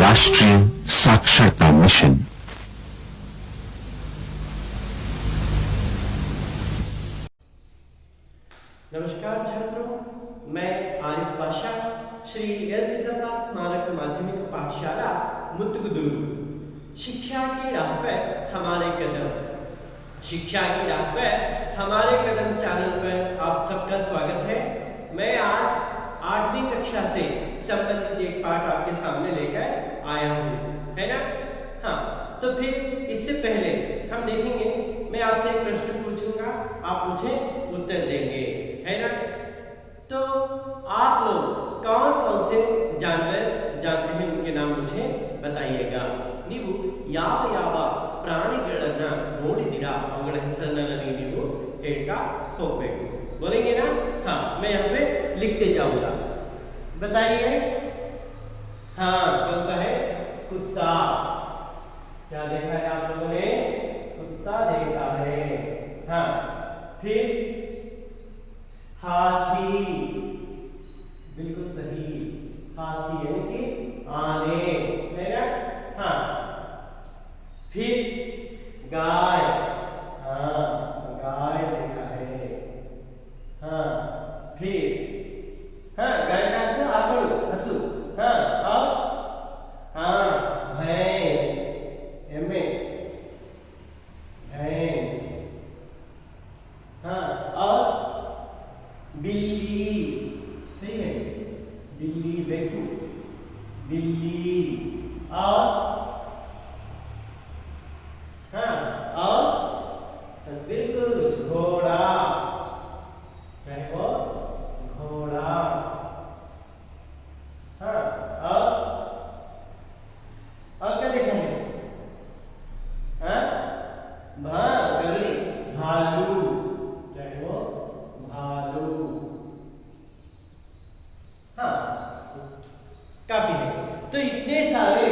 राष्ट्रीय साक्षरता मिशन। नमस्कार छात्रों, मैं आरिफ पाशा, श्री एल सिद्धप्पा स्मारक माध्यमिक पाठशाला मुत्तुगुदूरु। शिक्षा की राह पर हमारे कदम, शिक्षा की राह पर हमारे कदम चैनल पर आप सबका स्वागत है। मैं आज 8वीं कक्षा से संबंधित एक पाठ आपके सामने लेकर आया हूँ, है ना? हाँ, तो फिर इससे पहले हम देखेंगे, मैं आपसे एक प्रश्न पूछूंगा, आप मुझे उत्तर देंगे, है ना? तो आप लोग कौन कौन से जानवर जानते हैं, उनके नाम मुझे बताइएगा। ನೀವು ಯಾವ ಯಾವ ಪ್ರಾಣಿಗಳನ್ನ ನೋಡಿದ್ದೀರಾ ಅವುಗಳ ಹೆಸರನ್ನ ನೀವು ಹೇಳ್ತಾ ಹೋಗಬೇಕು। बोलेंगे ना? हाँ, मैं यहाँ पे लिखते जाऊंगा, बताइए। हाँ, कौन सा है? कुत्ता। क्या देखा है आप लोगों ने? कुत्ता देखा है। हाँ, फिर हाथी, बिल्कुल सही, हाथी यानी कि आने, है ना? हाँ, फिर गाय, हाँ गाय देखा है। हाँ, फिर हाँ गाय का अर्थ आकड़ू हसु। हाँ, और हाँ भैंस, एमे भैंस। हाँ, और बिल्ली, सही है, बिल्ली देखो, बिल्ली। और हाँ, और बिल्कुल घोड़ा, क्या है वो? घोड़ा। हाँ, और क्या देखा है? हाँ, गरुड़ी, भालू, क्या है वो? भालू। हाँ, काफी है। तो इतने सारे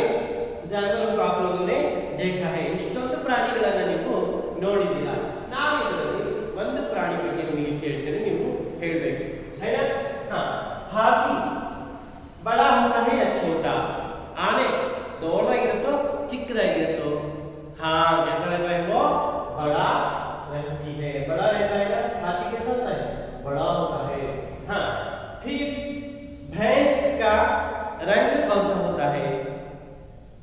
जानवरों को आप लोगों ने देखा है। इಷ್ಟೊಂದು ಪ್ರಾಣಿಗಳನ್ನ ನೀವು ನೋಡಿದ್ದೀರಾ। ನಾನು ಇದರಲ್ಲಿ ಒಂದು ಪ್ರಾಣಿ ಬಗ್ಗೆ ನಿಮಗೆ ಕೇಳ್ತೇನೆ, ನೀವು ಹೇಳಬೇಕು, है ना? हाँ, हाथी बड़ा होता है या छोटा? आने ದೊಡ್ಡದಾಗಿರುತ್ತೋ ಚಿಕ್ಕದಾಗಿರುತ್ತೋ? हाँ, कैसा रहता है वो? बड़ा रहती है, बड़ा रहता है ना? हाथी कैसा होता है? बड़ा होता है। हाँ, फिर भैंस का रंग कौन सा होता है?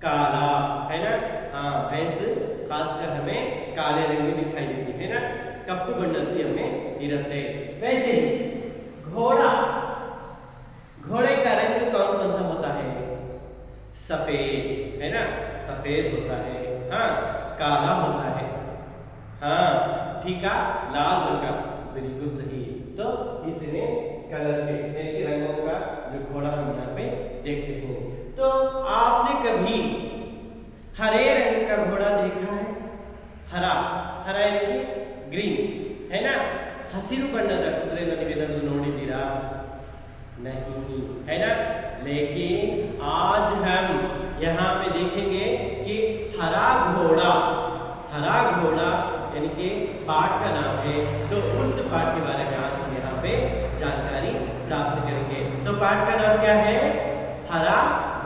काला, है ना? हाँ, भैंस खासकर हमें काले रंग में दिखाई देती है ना, कप्पू बಣ್ಣದಲ್ಲಿ हमें इरते। वैसे ही घोड़ा, घोड़े का रंग कौन कौन सा होता है? सफेद, है ना? सफेद होता है। हाँ, काला होता है। हाँ, फीका लाल रंग का, बिल्कुल सही। तो इतने कलर के रंगों का जो घोड़ा हम यहाँ पे देखते हैं। तो आपने कभी हरे रंग का घोड़ा देखा है? हरा, हरा यानी ग्रीन, है ना? हसिरू बಣ್ಣದ ಕುದುರೆಯನ್ನು ನೀವೇನಾದರೂ ನೋಡಿದ್ದೀರಾ? नहीं, है ना? लेकिन आज हम यहाँ पे देखेंगे कि हरा घोड़ा यानी कि पाठ का नाम है। तो उस पाठ के बारे में आज हम यहाँ पे जानकारी प्राप्त करेंगे। तो पाठ का नाम क्या है? हरा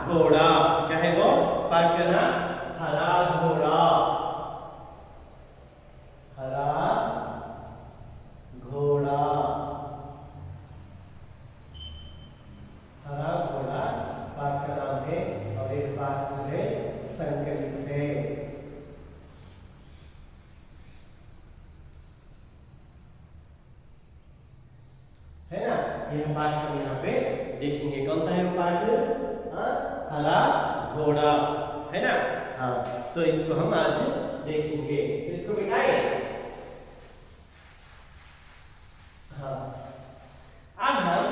घोड़ा। क्या है वो? पाठ का नाम हरा घोड़ा, हरा घोड़ा, हरा घोड़ा पाठ का नाम है। और एक पाठ जो है संकलित है, ना? यह पाठ हम यहाँ पे देखेंगे। कौन सा है वो पाठ? हरा घोड़ा, है ना? हाँ, तो इसको हम आज देखेंगे। इसको मिटाएं। हाँ, अब हम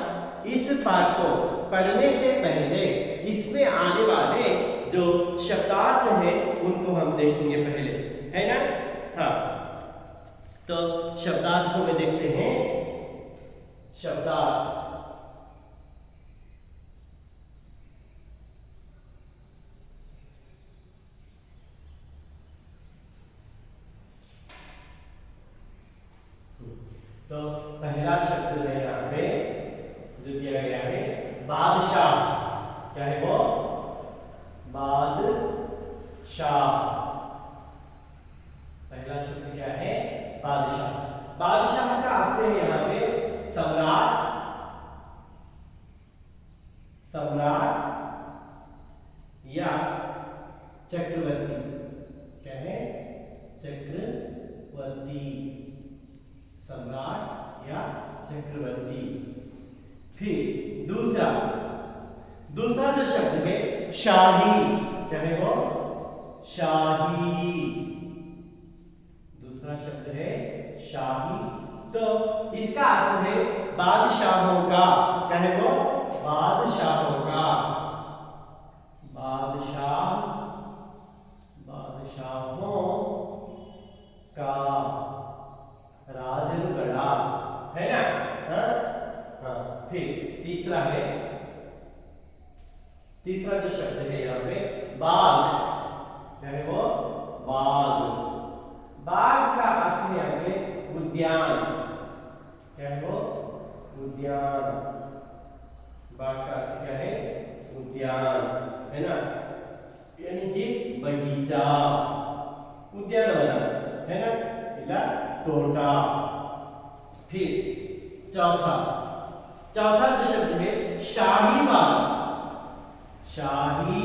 इस पाठ को पढ़ने से पहले इसमें आने वाले जो शब्दार्थ हैं उनको हम देखेंगे पहले, है ना? हाँ, तो शब्दार्थों में देखते हैं शब्दार्थ। तो पहला शब्द है यहाँ पे जो दिया गया है बादशाह। क्या है वो? चक्रवर्ती, क्या है? चक्रवर्ती, सम्राट या चक्रवर्ती। फिर दूसरा जो शब्द है शाही, क्या है वो? शाही। दूसरा शब्द है शाही। तो इसका अर्थ है बादशाहों का, क्या है वो? बादशाहों का। बादशाहों का, राजगढ़ा, है ना? हाँ। फिर तीसरा जो शब्द है यहाँ पे बाग, क्या है वो? बाग। बाग का अर्थ है यहाँ पे उद्यान, क्या है वो? उद्यान। बाग का अर्थ क्या है? उद्यान, है ना? यानी कि बगीचा, उद्यानवन, है ना? इला तोटा। फिर चौथा जो शब्द है शाही बाग, शाही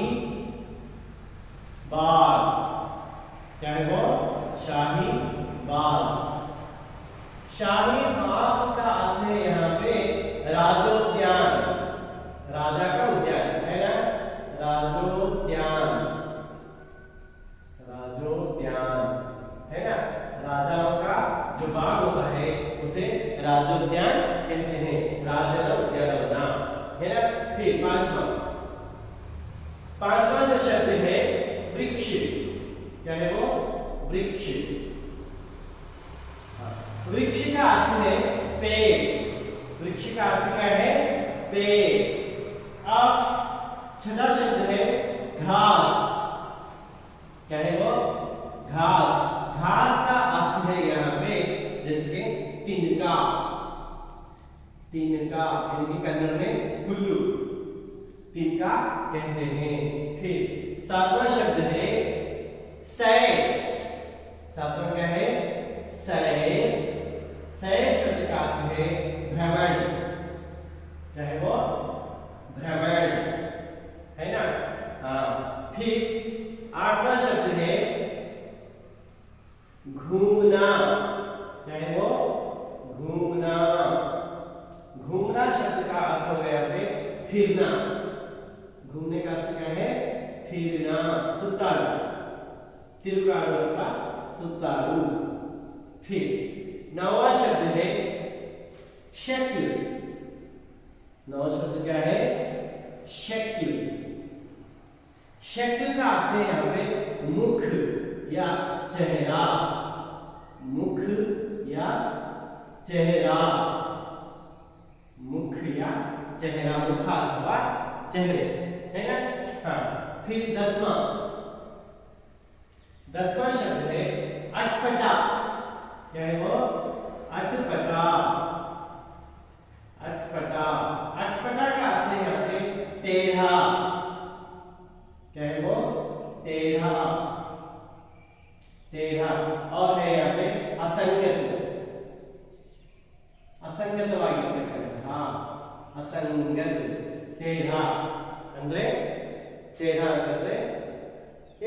बाग, क्या है वो? शाही बाग। शाही बाग का अर्थ है यहाँ पे राजोद्यान, राजा का उद्यान, है ना? राजोद्यान, है ना? राजाओं का जो बाग होता है उसे राजोद्यान कहते हैं, राजा का उद्यान बना, है ना? फिर पांचवा जो शब्द है वृक्ष, क्या है वो? वृक्ष। वृक्ष का अर्थ है पेड़, वृक्ष का अर्थ क्या है? पेड़। अब छठा शब्द है घास, क्या है वो? घास। घास का अर्थ है यहाँ पे जैसे कि तिनका, यानी कि कन्नड़ में हुल्लू, तिनका कहते हैं। फिर सातवां शब्द है सैर, सातवां क्या है? सैर। सैर शब्द का अर्थ है भ्रमण, क्या है वो? भ्रमण, है ना? हाँ। फिर आठवां शब्द है घूमना, क्या है वो? घूमना। घूमना शब्द का अर्थ हो गया पे फिरना, घूमने का अर्थ क्या है? फिरना, सुत्तारू, तिरुगाड़ू का सुत्तारू। फिर नौवां शब्द है शक्ल, नौवां शब्द क्या है? शक्ल। शक्ल का अर्थ है यहाँ पे मुख या चेहरा, मुख या चेहरा, मुख या चेहरा, मुखा अथवा चेहरे, है ना? हाँ। फिर दसवां शब्द है अटपटा, क्या है वो? अटपटा। अटपटा का अर्थ है यहाँ पे टेढ़ा, क्या है वो? टेढ़ा। और है यहाँ पे असंगत, असंगतवाಗಿದೆ, हाँ, असंगत, टेढ़ा ಅಂದ್ರೆ ಟೇಢ ಅಂತಂದ್ರೆ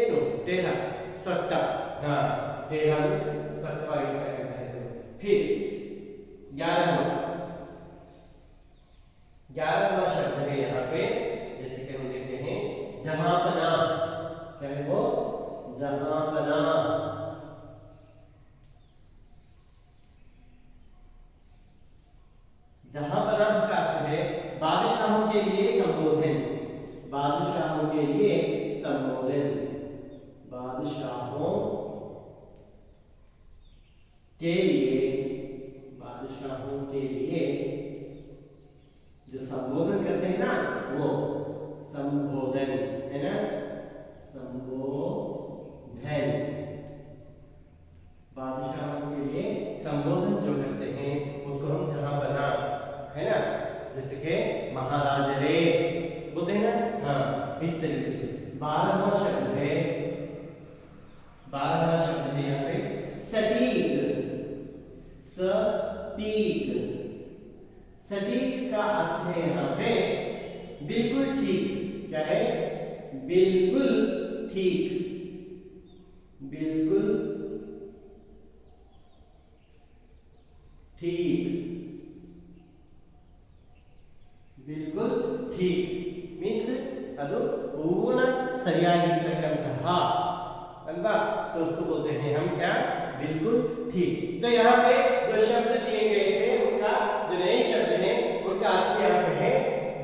ಏನು? ಟೇಢ, ಸೊಟ್ಟ, हाँ, टेढ़ा सत्वागिरतಕ್ಕಂತಹದ್ದು। फिर 11वां शब्द है यहाँ पे, जैसे कि हम देखते हैं जहांपना, क्या है वो? जहांपना। जहांपना का अर्थ है बादशाहों के लिए संबोधन, बादशाहों के लिए संबोधन, बादशाहों के लिए जो संबोधन करते हैं ना, वो संबोधन, है ना? संबोधन, बादशाहों के लिए संबोधन जो करते हैं उसको हम जहांपना, है ना? जैसे कि महाराज रे बोलते हैं ना, हाँ, इस तरीके से। 12वां शब्द है यहाँ पे सटीक, सटीक। सटीक का अर्थ है यहाँ पे बिल्कुल ठीक, क्या है? बिल्कुल ठीक, पूर्ण ಸರಿಯಾಗಿರ್ತಕ್ಕಂತಹ अल्वा, तो उसको बोलते हैं हम क्या, बिल्कुल ठीक। तो यहाँ पे जो शब्द दिए गए थे उनका जो नए शब्द हैं उनका अर्थ यहाँ पे है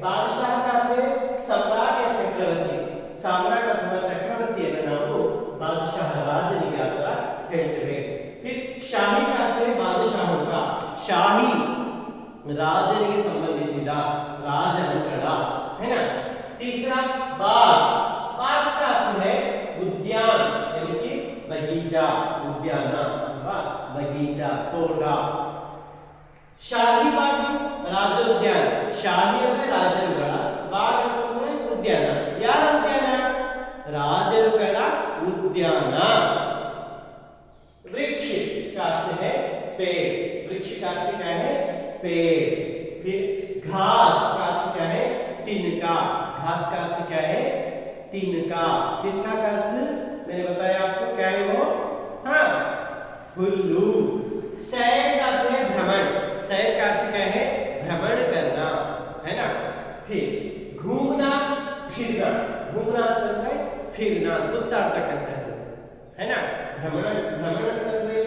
बादशाह का अर्थ है सम्राट या चक्रवर्ती, सम्राट अथवा चक्रवर्तिಯನ್ನು ನಾವು बादशाह ರಾಜನಿಗೆ ಅಂತ ಹೇಳ್ತೇವೆ। फिर शाही का अर्थ है बादशाहों का, शाही ರಾಜನಿಗೆ ಸಂಬಂಧಿಸಿದ ರಾಜನಂತರ है ना। तीसरा बाग, बाग का अर्थ है उद्यान यानी कि बगीचा, उद्यान अथवा बगीचा, तोಟ। शाही बाग ರಾಜೋದ್ಯಾನ, ಶಾಹಿ ಅಂದ್ರೆ ರಾಜರುಗಳ, ಬಾಗ್ ಅಂದ್ರೆ ಉದ್ಯಾನ, ಯಾರ ಉದ್ಯಾನ, ರಾಜರುಗಳ उद्यान। वृक्ष का अर्थ है पेड़, वृक्ष का अर्थ क्या है, पेड़। फिर घास का अर्थ क्या है, तिनका, घास का अर्थ क्या है, तिनका, तिनका का अर्थ मैंने बताया आपको क्या है वो, हाँ, हुल्लू। सैर का अर्थ है भ्रमण, सैर का अर्थ क्या है, भ्रमण करना, है ना। फिर घूमना फिरना, घूमना मतलब है फिरना, ಸುತ್ತಾಡ್ತಕ್ಕಂಥದ್ದು, है ना। भ्रमण, भ्रमण ಅಂದ್ರೆ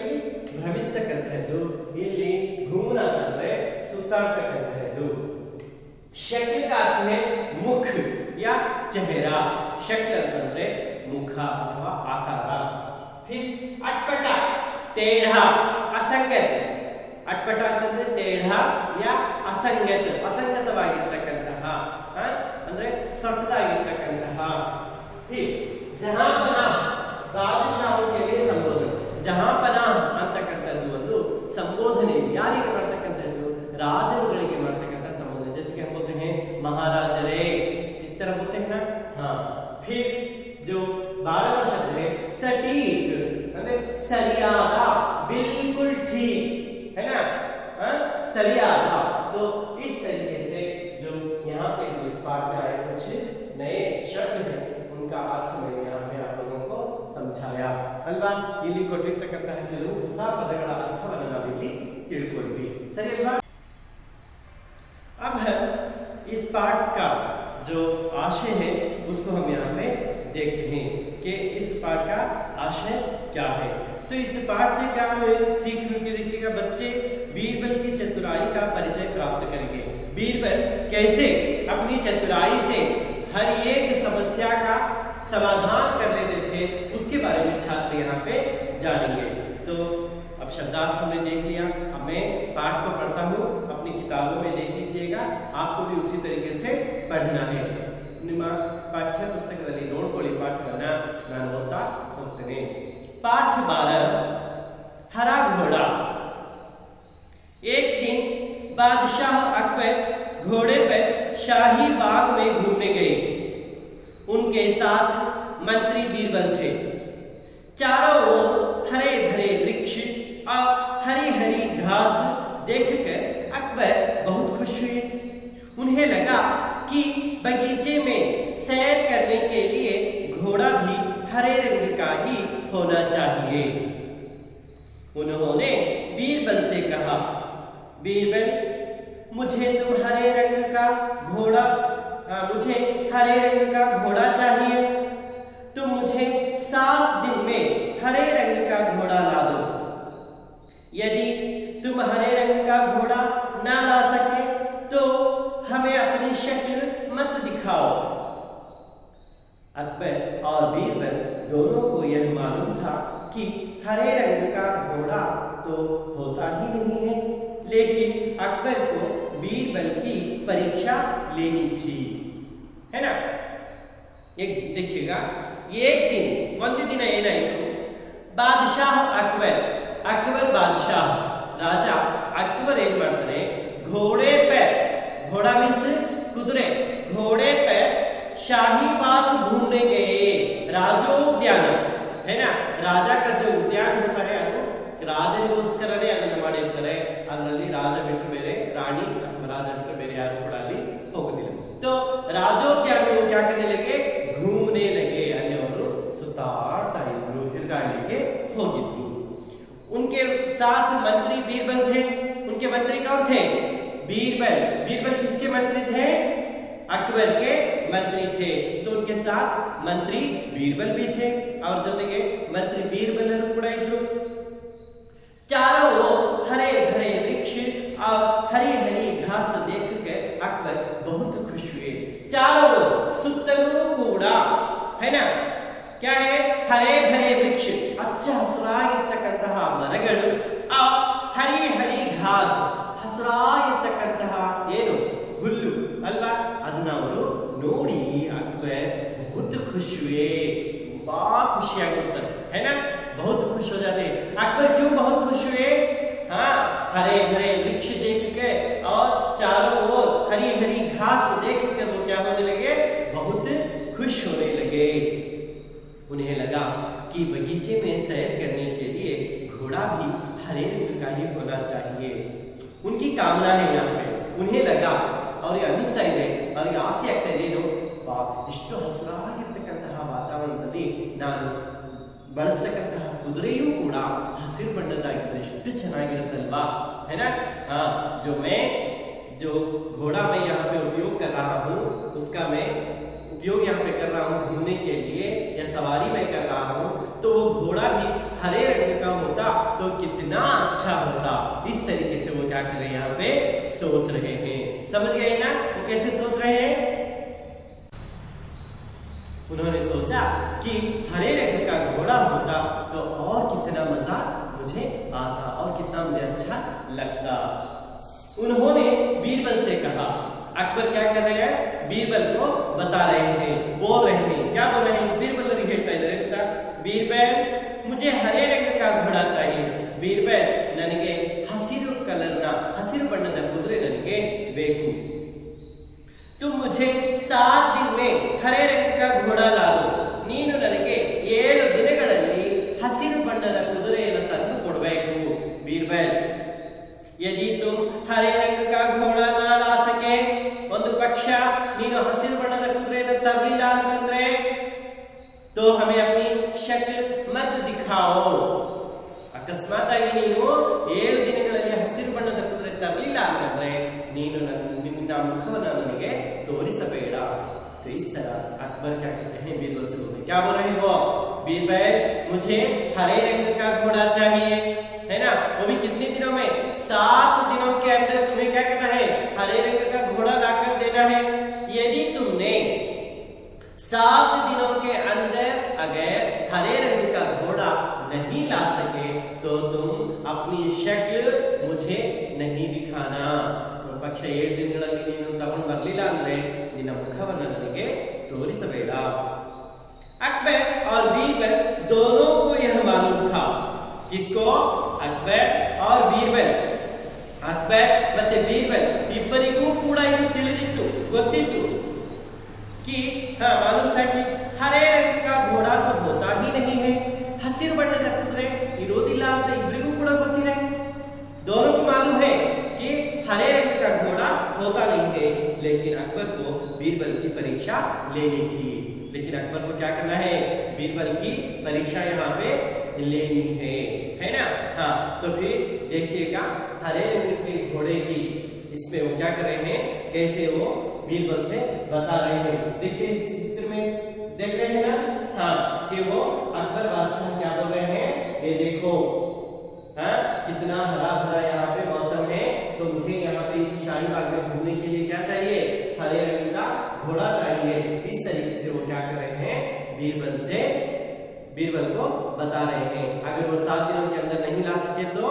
ಭ್ರಮಿಸ್ತಕ್ಕಂಥದ್ದು, ಇಲ್ಲಿ घूमना ಅಂದ್ರೆ ಸುತ್ತಾಡ್ತಕ್ಕಂಥದ್ದು। शक्ल का अर्थ है मुख या चेहरा, शक्ल ಅಂದ್ರೆ मुख अथवा आकार। फिर अटपट, टेढ़ा, असंगत, अटपट ಅಂದ್ರೆ टेढ़ा या असंगत, असंगतವಾಗಿರತಕ್ಕಂತಹ ಅಂದ್ರೆ ಸೊಟ್ಟದಾಗಿರತಕ್ಕಂತಹ। फिर जहांपना, बादशाहों के लिए संबोधन, जहांपना ಅಂತಕ್ಕಂಥದ್ದು ಒಂದು ಸಂಬೋಧನೆ, ಯಾರಿಗೆ ಮಾಡ್ತಕ್ಕಂಥದ್ದು, ರಾಜರುಗಳಿಗೆ ಮಾಡ್ತಕ್ಕಂಥ ಸಂಬೋಧನೆ। जैसे कि हम बोलते हैं महाराज रे, इस तरह बोलते हैं ना, हाँ। फिर जो 12वां शब्द है सटीक, ಅಂದ್ರೆ ಸರಿಯಾದ, बिल्कुल ठीक, है ना, हाँ, सरियादा। तो इस तरीके से जो यहाँ पे जो इस पाठ में आए कुछ नए शब्द हैं उनका अर्थ मैंने यहाँ पे आप लोगों को समझाया अल्वा। ಇಲ್ಲಿ ಕೊಟ್ಟಿರ್ತಕ್ಕಂತಹ ಕೆಲವು ಹೊಸ ಪದಗಳ ಅರ್ಥವನ್ನು ನಾವಿಲ್ಲಿ ತಿಳ್ಕೊಂಡ್ವಿ, ಸರಿ ಅಲ್ವಾ। अब इस पाठ का जो आशय है उसको हम यहाँ पे देखते हैं कि इस पाठ का आशय क्या है। तो इस पाठ से क्या सीख मिलती है, देखिएगा बच्चे बीरबल की चतुराई का परिचय प्राप्त करेंगे। बीरबल कैसे अपनी चतुराई से हर एक समस्या का समाधान कर लेते थे उसके बारे में छात्र यहाँ पे जानेंगे। तो अब शब्दार्थ हमने देख लिया, अब मैं पाठ को पढ़ता हूँ, अपनी किताबों में देख लीजिएगा, आपको भी उसी तरीके से पढ़ना है। ನಿಮ್ಮ ಪಾಠ್ಯ ಪುಸ್ತಕದಲ್ಲಿ ನೋಡ್ಕೊಳ್ಳಿ ಪಾಠವನ್ನ, ನಾನು ಓದ್ತಾ ಹೋಗ್ತೇನೆ। पाठ 12 हरा घोड़ा। एक दिन बादशाह अकबर घोड़े पर शाही बाग में घूमने गए। उनके साथ मंत्री बीरबल थे। चारों ओर हरे भरे वृक्ष और हरी हरी घास देखकर अकबर बहुत खुश हुए। उन्हें लगा कि बगीचे में सैर करने के लिए घोड़ा भी हरे रंग का ही होना चाहिए। उन्होंने बीरबल से कहा, बीरबल मुझे तुम हरे रंग का घोड़ा मुझे हरे रंग का घोड़ा चाहिए। तुम मुझे 7 दिन में हरे रंग का घोड़ा ला दो। यदि तुम हरे रंग का घोड़ा ना ला सके तो हमें अपनी शक्ल मत दिखाओ। अकबर और बीरबल दोनों को यह मालूम था कि हरे रंग का घोड़ा तो होता ही नहीं है, लेकिन अकबर को बीरबल की परीक्षा लेनी थी, है ना। एक देखिएगा, एक दिन ಒಂದು ದಿನ ಏನಾಯಿತು, बादशाह अकबर, अकबर बादशाह राजा अकबर ಏನ್ ಮಾಡ್ತಾನೆ, घोड़े पे, घोड़ा मीन्स कुದುರೆ, घोड़े पे शाही बाग घूमने गए। राजोद्यान है ना, राजा का जो उद्यान होता है ಅದು ರಾಜನಿಗೋಸ್ಕರನೇ ಅದನ್ನು ಮಾಡಿರ್ತಾರೆ, ಅದರಲ್ಲಿ ರಾಜ ಬಿಟ್ಟು ಬೇರೆ ರಾಣಿ ಅಥವಾ ರಾಜ ಬಿಟ್ಟು ಬೇರೆ ಯಾರು ಕೂಡ ಅಲ್ಲಿ ಹೋಗೋದಿಲ್ಲ। तो राजोद्यान में क्या करने लगे, घूमने लगे, ಅಲ್ಲಿ ಅವರು ಸುತ್ತಾಡ್ತಾ ಇದ್ರು, ತಿರುಗಾಡಲಿಕ್ಕೆ ಹೋಗಿದ್ರು। उनके साथ मंत्री बीरबल थे। उनके मंत्री कौन थे, बीरबल। बीरबल किसके मंत्री थे, अकबर के मंत्री थे, तो उनके साथ मंत्री बीरबल भी थे और जೊತೆಗೆ मंत्री बीरबलರು ಕೂಡ ಇದ್ರು। चारों ओर हरे भरे वृक्ष और हरी हरी घास देखकर अकबर बहुत खुश हुए। चारों ओर सुತ್ತಲೂ ಕೂಡ है ना, क्या है, हरे भरे वृक्ष, ಹಚ್ಚ ಹಸಿರಾಗಿರ್ತಕ್ಕಂತಹ ಮರಗಳು, ಆ ಹರಿ ಹರಿ घास, ಹಸಿರಾಗಿರ್ತಕ್ಕಂತಹ ಏನು ಹುಲ್ಲು ಅಲ್ವಾ, ಅದನ್ನ ಅವರು ನೋಡಿ अकबर बहुत खुश हुए, ತುಂಬಾ ಖುಷಿಯಾಗುತ್ತಾರೆ, है ना, बहुत खुश हो जाते। अकबर क्यों बहुत खुश हुए? हाँ, हरे भरे वृक्ष देख के और चारों ओर हरी हरी घास देख कर वो क्या होने लगे, बहुत खुश होने लगे। उन्हें लगा कि बगीचे में सैर करने के लिए घोड़ा भी हरे रंग का ही होना चाहिए। उनकी कामना है यहाँ पे, उन्हें लगा और ये अनिस्ता ಇದೆ ಅವರಿಗೆ ಆಸೆ ಆಗ್ತಾ ಇದೆ, ಏನು ಇಷ್ಟು ಹಸಿರಾಗಿರ್ತಕ್ಕಂತಹ ವಾತಾವರಣದಲ್ಲಿ ನಾನು ಬಳಸತಕ್ಕಂತಹ ಕುದುರೆಯೂ ಕೂಡ ಹಸಿರು ಬಣ್ಣದಾಗಿದ್ರೆ ಎಷ್ಟು ಚೆನ್ನಾಗಿರುತ್ತಲ್ವಾ, है ना। हाँ, जो घोड़ा मैं यहाँ पे उपयोग कर रहा हूँ, उसका मैं उपयोग यहाँ पे कर रहा हूँ घूमने के लिए, या सवारी मैं कर रहा हूँ, तो वो घोड़ा भी हरे रंग का होता तो कितना अच्छा होता। इस तरीके से वो क्या कर रहे हैं, यहाँ पे सोच रहे हैं। समझ गए ना वो कैसे सोच रहे हैं? उन्होंने सोचा कि हरे रंग का घोड़ा होता तो और कितना मजा मुझे आता और कितना मुझे अच्छा लगता। उन्होंने बीरबल से कहा, अकबर क्या कर रहे हैं, बीरबल को बता रहे हैं, बोल रहे हैं, क्या बोल रहे हैं, बीरबल ಹೇಳ್ತಾ ಇದ್ದಾರೆ ಗೊತ್ತಾ, बीरबल मुझे हरे रंग का घोड़ा चाहिए, बीरबल ನನಗೆ ಹಸಿರು ಕಲರ್ನ, ಹಸಿರು ಬಣ್ಣದ ಕುದುರೆ ನನಗೆ ಬೇಕು। तुम मुझे 7 दिन में हरे रंग का घोड़ा ला दो, ನೀನು ನನಗೆ 7 ದಿನಗಳಲ್ಲಿ ಹಸಿರು ಬಣ್ಣದ ಕುದುರೆಯನ್ನು ತಂದು ಕೊಡಬೇಕು। बीरबल यदि तुम हरे रंग का घोड़ा ना ला सके, ಒಂದು ಪಕ್ಷ ನೀನು ಹಸಿರು ಬಣ್ಣದ ಕುದುರೆಯನ್ನು ತರಲಿಲ್ಲ ಅಂತಂದ್ರೆ, तो हमें अपनी शक्ल मत दिखाओ, ಅಕಸ್ಮಾತ್ ಆಗಿ ನೀನು 7 ದಿನಗಳಲ್ಲಿ ಹಸಿರು ಬಣ್ಣದ ಕುದುರೆ ತರಲಿಲ್ಲ ಅಂತಂದ್ರೆ ನೀನು ನಿನ್ನ ಮುಖವನ್ನು ನನಗೆ ತೋರಿಸಬೇಡ। तो इस तरह अकबर क्या कहते हैं, बीरबल से बोलते, क्या बोल रहे हो, बीरबल मुझे हरे रंग का घोड़ा चाहिए, है ना, वो भी कितने दिनों में, 7 दिनों के अंदर तुम्हें क्या करना है, हरे रंग का घोड़ा लाकर देना है। यदि तुमने 7 दिनों के अंदर अगर हरे रंग का घोड़ा नहीं ला सके तो तुम अपनी शक्ल मुझे नहीं दिखाना। पक्ष 7 ದಿನಗಳಲ್ಲಿ ನೀನು ತಗೊಂಡು ಬರಲಿಲ್ಲ ಅಂದ್ರೆ ನಿನ್ನ ಮುಖವನ್ನು ನನಗೆ ತೋರಿಸಬೇಡ। अकबर और बीरबल दोनों को यह मालूम था, किसको, अकबर और बीरबल, अकबर ಮತ್ತೆ बीरबल ಇಬ್ಬರಿಗೂ ಕೂಡ ಇದು ತಿಳಿದಿತ್ತು, ಗೊತ್ತಿತ್ತು कि हाँ मालूम था कि हरे रंग का घोड़ा तो होता ही नहीं है, ಹಸಿರು ಬಣ್ಣದ ಕುದುರೆ ಇರೋದಿಲ್ಲ ಅಂತ ಇಬ್ಬರಿಗೂ ಕೂಡ ಗೊತ್ತಿದೆ। दोनों को मालूम है कि हरे रंग का घोड़ा होता नहीं है, लेकिन अकबर को बीरबल की परीक्षा लेनी थी। लेकिन अकबर को क्या करना है, बीरबल की परीक्षा यहाँ पे लेनी है ना। हाँ, तो फिर देखिएगा हरे रंग के घोड़े की, इसमें वो क्या कर रहे हैं, कैसे वो बीरबल से बता रहे हैं। देखिए इस चित्र में देख रहे हैं ना, हाँ, कि वो अकबर बादशाह क्या बोल रहे हैं, ये देखो, हाँ, कितना हरा भरा यहाँ पे मौसम है, तो मुझे यहाँ पे इस शाही बाग में घूमने के लिए क्या चाहिए, हरे रंग का घोड़ा चाहिए। इस तरीके से वो क्या कर रहे हैं, बीरबल को बता रहे हैं। अगर वो 7 दिनों के अंदर नहीं ला सके तो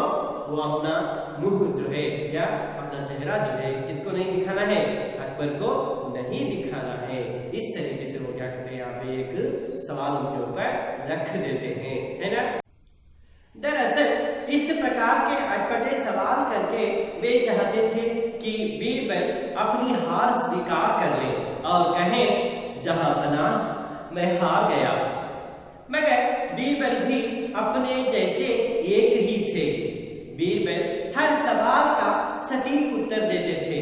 वो अपना मुंह जो है या अपना चेहरा जो है किसको नहीं दिखाना है, अकबर को नहीं दिखाना है। इस तरीके से वो क्या करते हैं, यहाँ पे एक सवाल उनके ऊपर रख देते हैं, है ना। दरअसल इस प्रकार के अटपटे सवाल करके वे चाहते थे कि बीरबल अपनी हार स्वीकार कर ले और कहें, जहां बना मैं हार गया। मगर बीरबल भी अपने जैसे एक ही थे। बीरबल हर सवाल का सटीक उत्तर देते थे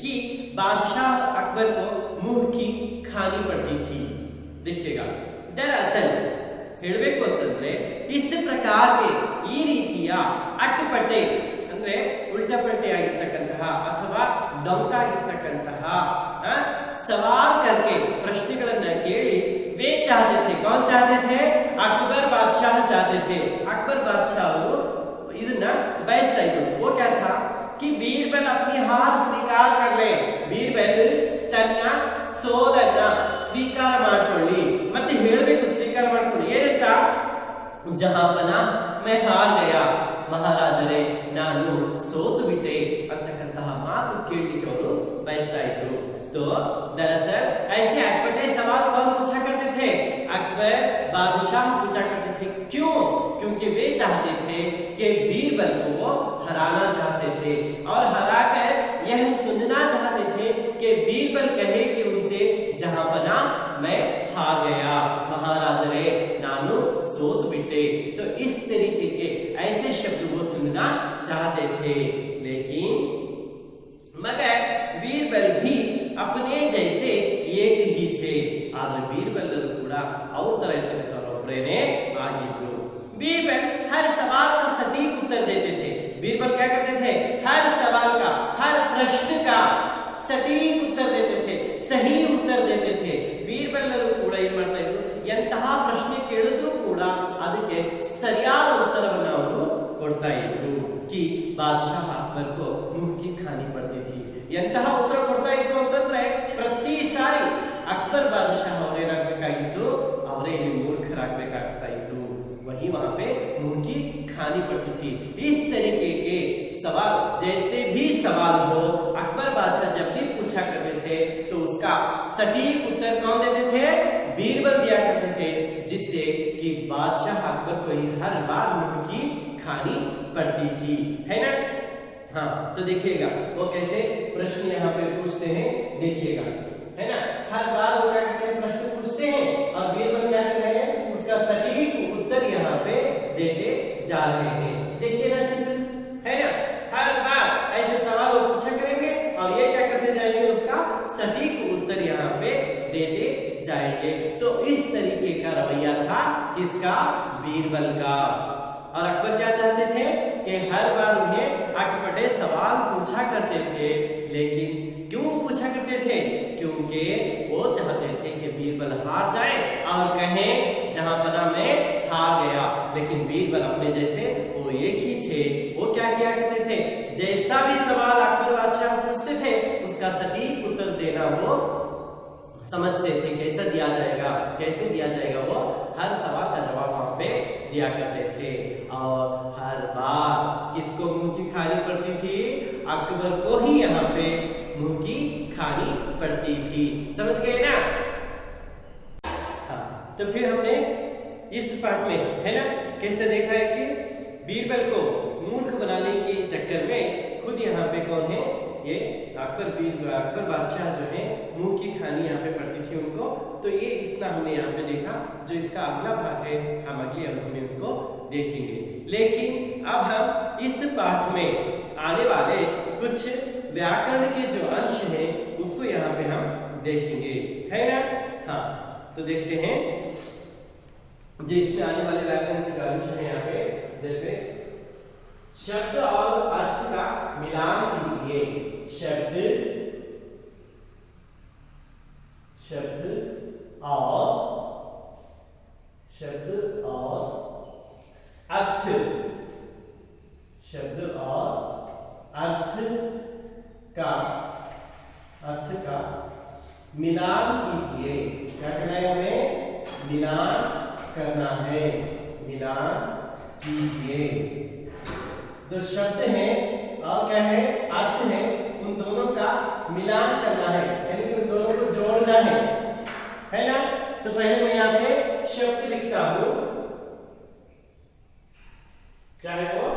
कि बादशाह अकबर को मुंह की खानी पड़ती थी। देखिएगा, दरअसल ಹೇಳಬೇಕು ಅಂತಂದ್ರೆ इस प्रकार के ಈ ರೀತಿಯ ಅಟ್ಟಪಟ್ಟೆ ಅಂದ್ರೆ ಉಲ್ಟಪಟ್ಟೆ ಆಗಿರತಕ್ಕಂತಹ ಅಥವಾ ಡೊಂಕಾಗಿರತಕ್ಕಂತಹ सवाल करके ಪ್ರಶ್ನೆಗಳನ್ನ ಕೇಳಿ वे चाहते थे कौन चाहते थे अकबर बादशाह चाहते थे अकबर बादशाह ಇದನ್ನ ಬಯಸ್ತಾ ಇದ್ರು वो क्या था कि बीरबल अपनी हार स्वीकार कर ले बीरबल ತನ್ನ ಸೋಲನ್ನ ಸ್ವೀಕಾರ ಮಾಡಿಕೊಳ್ಳಿ ಮತ್ತೆ ಹೇಳಬೇಕು ಸ್ವೀಕಾರ ಮಾಡಿಕೊಳ್ಳಿ ಏನಂತ ಜಹಾಪನಾ मैं हार गया ಮಹಾರಾಜರೇ ನಾನು ಸೋತು ಬಿಟ್ಟೆ ಅಂತಕ್ಕಂತಹ ಮಾತು ಕೇಳಲಿಕ್ಕೆ ಅವರು ಬಯಸ್ತಾ ಇದ್ರು तो दरअसल ऐसे अटपटे सवाल कौन पूछा करते थे अकबर बादशाह पूछा करते थे क्यों क्योंकि वे चाहते थे कि बीरबल को हराना चाहते थे और हराकर यह सुनना चाहते थे कि बीरबल कहे कि उनसे जहांपना मैं हार गया महाराजरे नानु सोत बिटे तो इस तरीके के ऐसे शब्द वो सुनना चाहते थे लेकिन मगर बीरबल भी अपने जैसे एक ही थे आदर बीरबल ಕೂಡ ಅವ್ರ ತರ ಇರ್ತಕ್ಕಂಥವ್ರೊಬ್ಬರೇನೆ ಆಗಿದ್ರು बीरबल हर सवाल का सटीक उत्तर देते थे बीरबल क्या करते थे हर सवाल का हर प्रश्न का सटीक उत्तर देते थे सही उत्तर देते थे बीरबल ಕೂಡ ಏನು ಮಾಡ್ತಾ ಇದ್ರು ಎಂತಹ ಪ್ರಶ್ನೆ ಕೇಳಿದ್ರು ಕೂಡ ಅದಕ್ಕೆ ಸರಿಯಾದ ಉತ್ತರವನ್ನು ಅವರು ಕೊಡ್ತಾ ಇದ್ರು कि बादशाह अकबर को मुंह की खानी पड़ती थी ಎಂತಹ ಉತ್ತರ ಕೊಡ್ತಾ ಇದ್ರು ಅಂತಂದ್ರೆ ಪ್ರತಿ ಸಾರಿ ಅಕ್ಬರ್ ಬಾದಶಾಹ ಅವರೇನಾಗಬೇಕಾಗಿತ್ತು ಅವರೇ ಇಲ್ಲಿ ಮೂರ್ಖರಾಗಬೇಕಾಗ್ತಾ ಇತ್ತು वही वहां पे मुंह की खानी पड़ती थी इस तरीके के सवाल जैसे भी सवाल हो अकबर बादशाह जब भी पूछा करते थे तो उसका सटीक उत्तर कौन देते थे बीरबल दिया करते थे जिससे कि बादशाह अकबर को ही हर बार मुंह की खानी पड़ती थी है ना हाँ तो देखिएगा वो कैसे प्रश्न यहाँ पे पूछते हैं देखिएगा है ना हर बार वो क्या करते हैं प्रश्न पूछते हैं और बीरबल क्या कर रहे हैं उसका सटीक उत्तर यहाँ पे देते जा रहे हैं देखिए ना चित्र है ना हर बार ऐसे सवाल वो पूछा करेंगे और ये क्या करते जाएंगे उसका सटीक उत्तर यहाँ पे देते जाएंगे तो इस तरीके का रवैया था किसका बीरबल का और अकबर क्या चाहते थे कि हर बार उन्हें अटपटे सवाल पूछा करते थे लेकिन क्यों पूछा करते थे क्योंकि वो चाहते थे कि बीरबल हार जाए और कहें जहांपना में हार गया लेकिन बीरबल अपने जैसे वो एक ही थे वो क्या किया करते थे जैसा भी सवाल अकबर बादशाह पूछते थे उसका सटीक उत्तर देना वो समझते थे कैसे दिया जाएगा वो हर सवाल का जवाब वहां पे दिया करते थे और हर बार किसको मुंह की खानी पड़ती थी अकबर को ही यहाँ पे मुंह की खानी पड़ती थी समझ गए ना हाँ तो फिर हमने इस पाठ में है ना कैसे देखा है कि बीरबल को मूर्ख बनाने के चक्कर में खुद यहाँ पे कौन है ये अकबर बादशाह जो है मुंह की खानी यहाँ पे पड़ती थी उनको तो ये इतना हमने यहाँ पे देखा जो इसका अगला भाग है हम अगली अवधि में इसको देखेंगे लेकिन अब हम इस पाठ में आने वाले कुछ व्याकरण के जो अंश हैं उसको यहाँ पे हम देखेंगे है ना हाँ तो देखते हैं जो इसमें आने वाले व्याकरण के जो अंश है यहाँ पे जैसे शब्द और अर्थ का मिलान कीजिए शब्द और अर्थ शब्द और अर्थ का मिलान कीजिए क्या करना है हमें मिलान करना है मिलान कीजिए जो शब्द है और क्या है अर्थ है उन दोनों का मिलान करना है यानी कि उन दोनों को जोड़ना है ना तो पहले मैं यहाँ पे शब्द लिखता हूं क्या है वो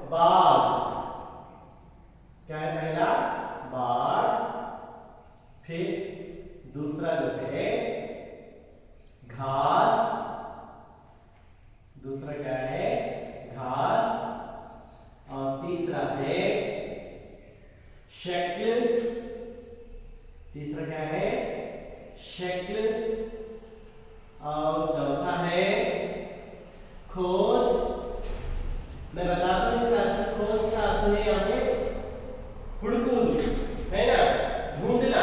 बाघ क्या है पहला बाघ फिर दूसरा जो है घास दूसरा क्या है घास और तीसरा है शक्ल तीसरा क्या है शक्ल और चौथा है खोज मैं बताता हूं इसका अर्थ खोज का अर्थ है यहाँ पे हुड़कूद है ना ढूंढना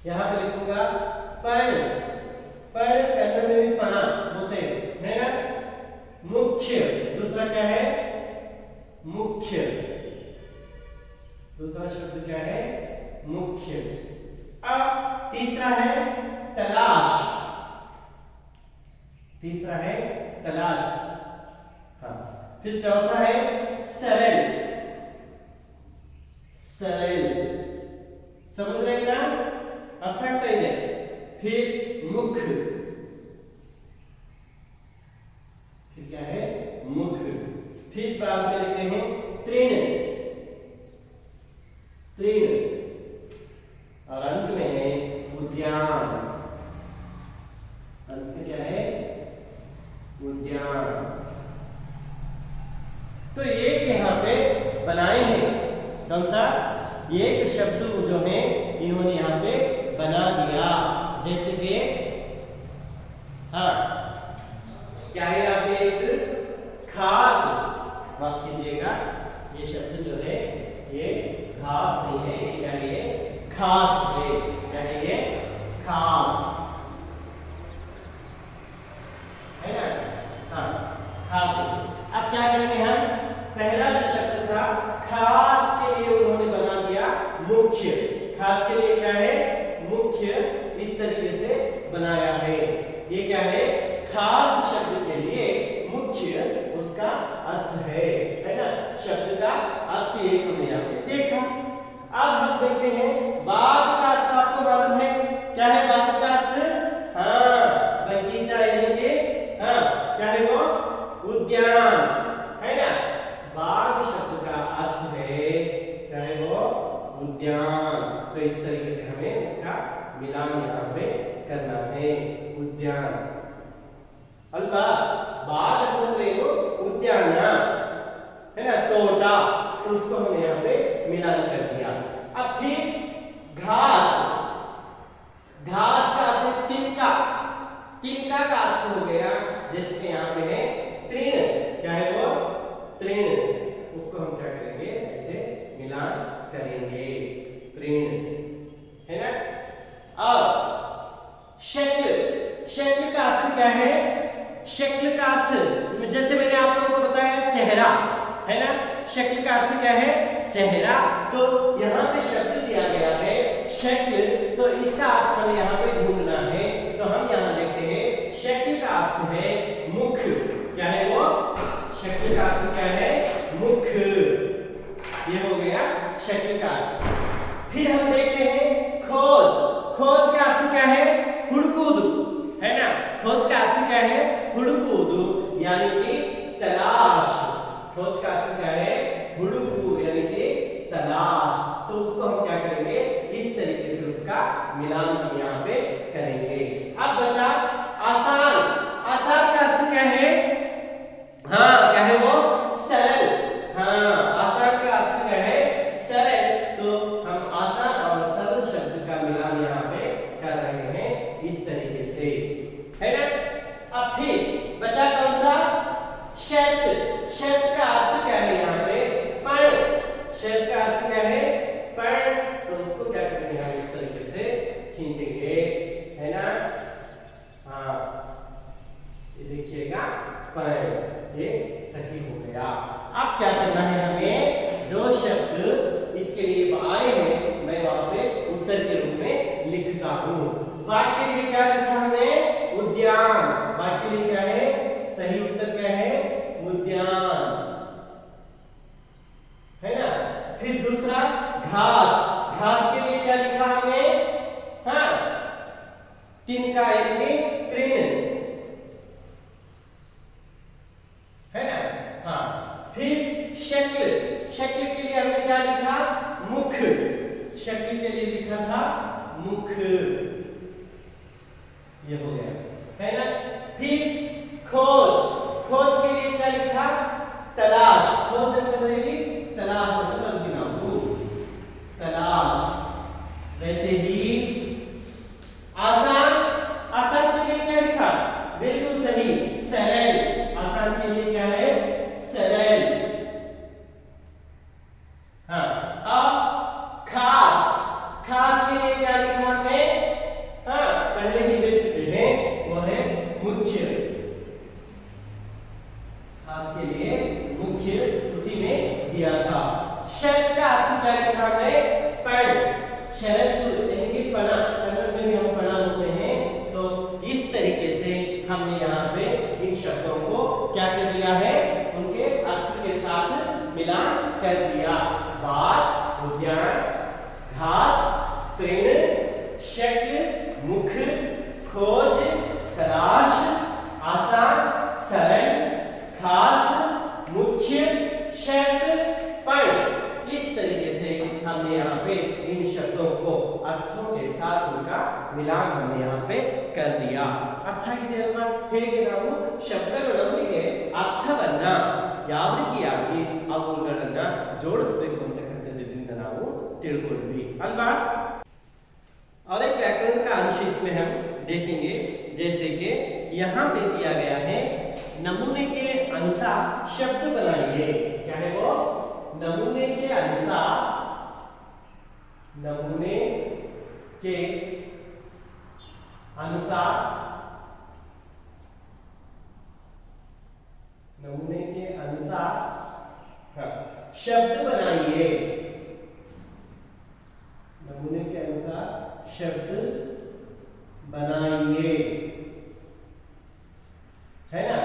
यहाँ पे लिखूंगा पण, पण कन्नड़ में भी पना बोलते हैं, है ना। मुख्य, दूसरा क्या है, मुख्य, दूसरा शब्द क्या है, मुख्य। अब तीसरा है तलाश, तीसरा है तलाश। हाँ, फिर चौथा है सरल, सरल, समझ रहे हैं ना, अर्थात है। फिर मुख, फिर क्या है, मुख। फिर बाद में लिखते हैं तृण, तृण, और अंत में है उद्यान, अंत में क्या है, उद्यान। तो एक यहाँ पे बनाए हैं, कौन सा, एक शब्द जो है इन्होंने यहाँ पे बना दिया, जैसे कि हाँ क्या है, यहाँ पे एक खास, माफ कीजिएगा ये शब्द जो है ये खास नहीं है, ये क्या है, ये खास है, क्या है ये, खास है ना। हाँ, खास। अब क्या करेंगे हम, पहला जो शब्द था खास के लिए उन्होंने बना दिया मुख्य, खास के लिए क्या है, मुख्य, इस तरीके से बनाया है। ये क्या है, खास शब्द के लिए मुख्य उसका अर्थ है ना। शब्द का अर्थ एक हमने यहाँ पे देखा। अब हम देखते हैं बाग का अर्थ, आपको मालूम है क्या है बाग का अर्थ, हाँ बगीचा, यानी कि हाँ क्या है वो, उद्यान, है ना। बाग शब्द का अर्थ है क्या है वो, उद्यान। तो इस तरीके से हमें इसका मिलान यहाँ पे करना है, उद्यान। अल्बा बाग उद्यान है ना, तोटा, तो उसको हमने यहाँ पे मिलान कर दिया। अब फिर घास, घास का अर्थ है तिनका, तिनका का अर्थ हो गया, जैसे कि यहाँ पे है तृण, क्या है वो, तृण, उसको हम क्या करेंगे, ऐसे मिलान करेंगे, तृण, है ना। अब शक्ल, शक्ल का अर्थ क्या है, शक्ल का अर्थ जैसे मैंने आप लोगों को बताया चेहरा, है ना। शक्ल का अर्थ क्या है, चेहरा। तो यहाँ पे शब्द दिया गया है शक्ल, तो इसका अर्थ हमें यहाँ पे ढूंढना है। तो हम यहाँ देखते हैं शक्ल का अर्थ है मुख, क्या है वो, शक्ल का अर्थ क्या है, मुख, ये हो गया शक्ल का अर्थ। फिर हम देखते हैं खोज, खोज का अर्थ क्या है, हुड़कूद, है ना। खोज का अर्थ क्या है, हुड़कूद, यानी कि तलाश। खोज का अर्थ क्या है, हुड़कूद, यानी कि तलाश। तो उसको हम क्या करेंगे, इस तरीके से उसका मिलान हम यहाँ पे करेंगे। अब बचा आसान, आसान का अर्थ क्या है, हाँ क्या है वो, सरल, हाँ आसान का अर्थ क्या है, सरल। तो हम आसान और सरल शब्द का मिलान यहाँ पे कर रहे हैं इस तरीके से, है ना। अब फिर बचा कौन सा, शर्त, शर्त का अर्थ क्या है यहाँ पे, पण, शर्त का अर्थ क्या है, पण। तो उसको क्या करेंगे हम इस तरीके से खींचेंगे, है ना। हाँ ये देखिएगा पण, ये सही हो गया। अब क्या करना है हमें, जो शब्द इसके लिए आए हैं मैं वहां पे उत्तर के रूप में लिखता हूँ। बाग के लिए क्या लिखा हमने, उद्यान, बाग के लिए क्या है, सही उत्तर क्या है, उद्यान, है ना। फिर दूसरा घास, घास के लिए क्या लिखा हमने, हाँ तिनका, यानी तृण, है ना। हाँ फिर शक्ल, शक्ल के लिए हमने क्या लिखा, मुख, शक्ल के लिए लिखा था मुख, ये हो गया, है ना। फिर खोज, खोज के लिए क्या लिखा, तलाश, खोज मतलब तलाश मतलब बिना तलाश। वैसे ही आसान, आसान के लिए क्या लिखा, बिल्कुल सही, सरल, आसान के लिए क्या है, सरल। हाँ अब खास, खास के लिए क्या लिखा हमने, शरद यानी कि पना, कन्नड़ में भी हम पना बोलते हैं। तो इस तरीके से हमने यहाँ पे इन शब्दों को क्या कर दिया है, उनके अर्थ के साथ मिलान कर दिया। बाग, उद्यान, घास, तृण, शक्ल, मुख, खोज, तलाश, आसान, सरल, खास, मुख्य, शर्त, पण। इस तरीके से हमने यहाँ पे इन शब्दों को अर्थों के साथ उनका मिलान हमने यहाँ पे कर दिया। ಅರ್ಥಾಗಿದೆಯಲ್ವಾ? ಹೇಗೆ ನಾವು ಶಬ್ದಗಳೊಂದಿಗೆ ಅರ್ಥವನ್ನ ಯಾವ ರೀತಿಯಾಗಿ ಅವುಗಳನ್ನ ಜೋಡಿಸಬೇಕು ಅಂತಕ್ಕಂಥದ್ದಿಂದ ನಾವು ತಿಳ್ಕೊಂಡ್ವಿ ಅಲ್ವಾ? और एक व्याकरण का अंश इसमें हम देखेंगे, जैसे कि यहाँ पे दिया गया है नमूने के अनुसार शब्द बनाइए। क्या है वो? नमूने के अनुसार, नमूने के अनुसार, नमूने के अनुसार शब्द बनाइए। नमूने के अनुसार शब्द बनाइए, है ना?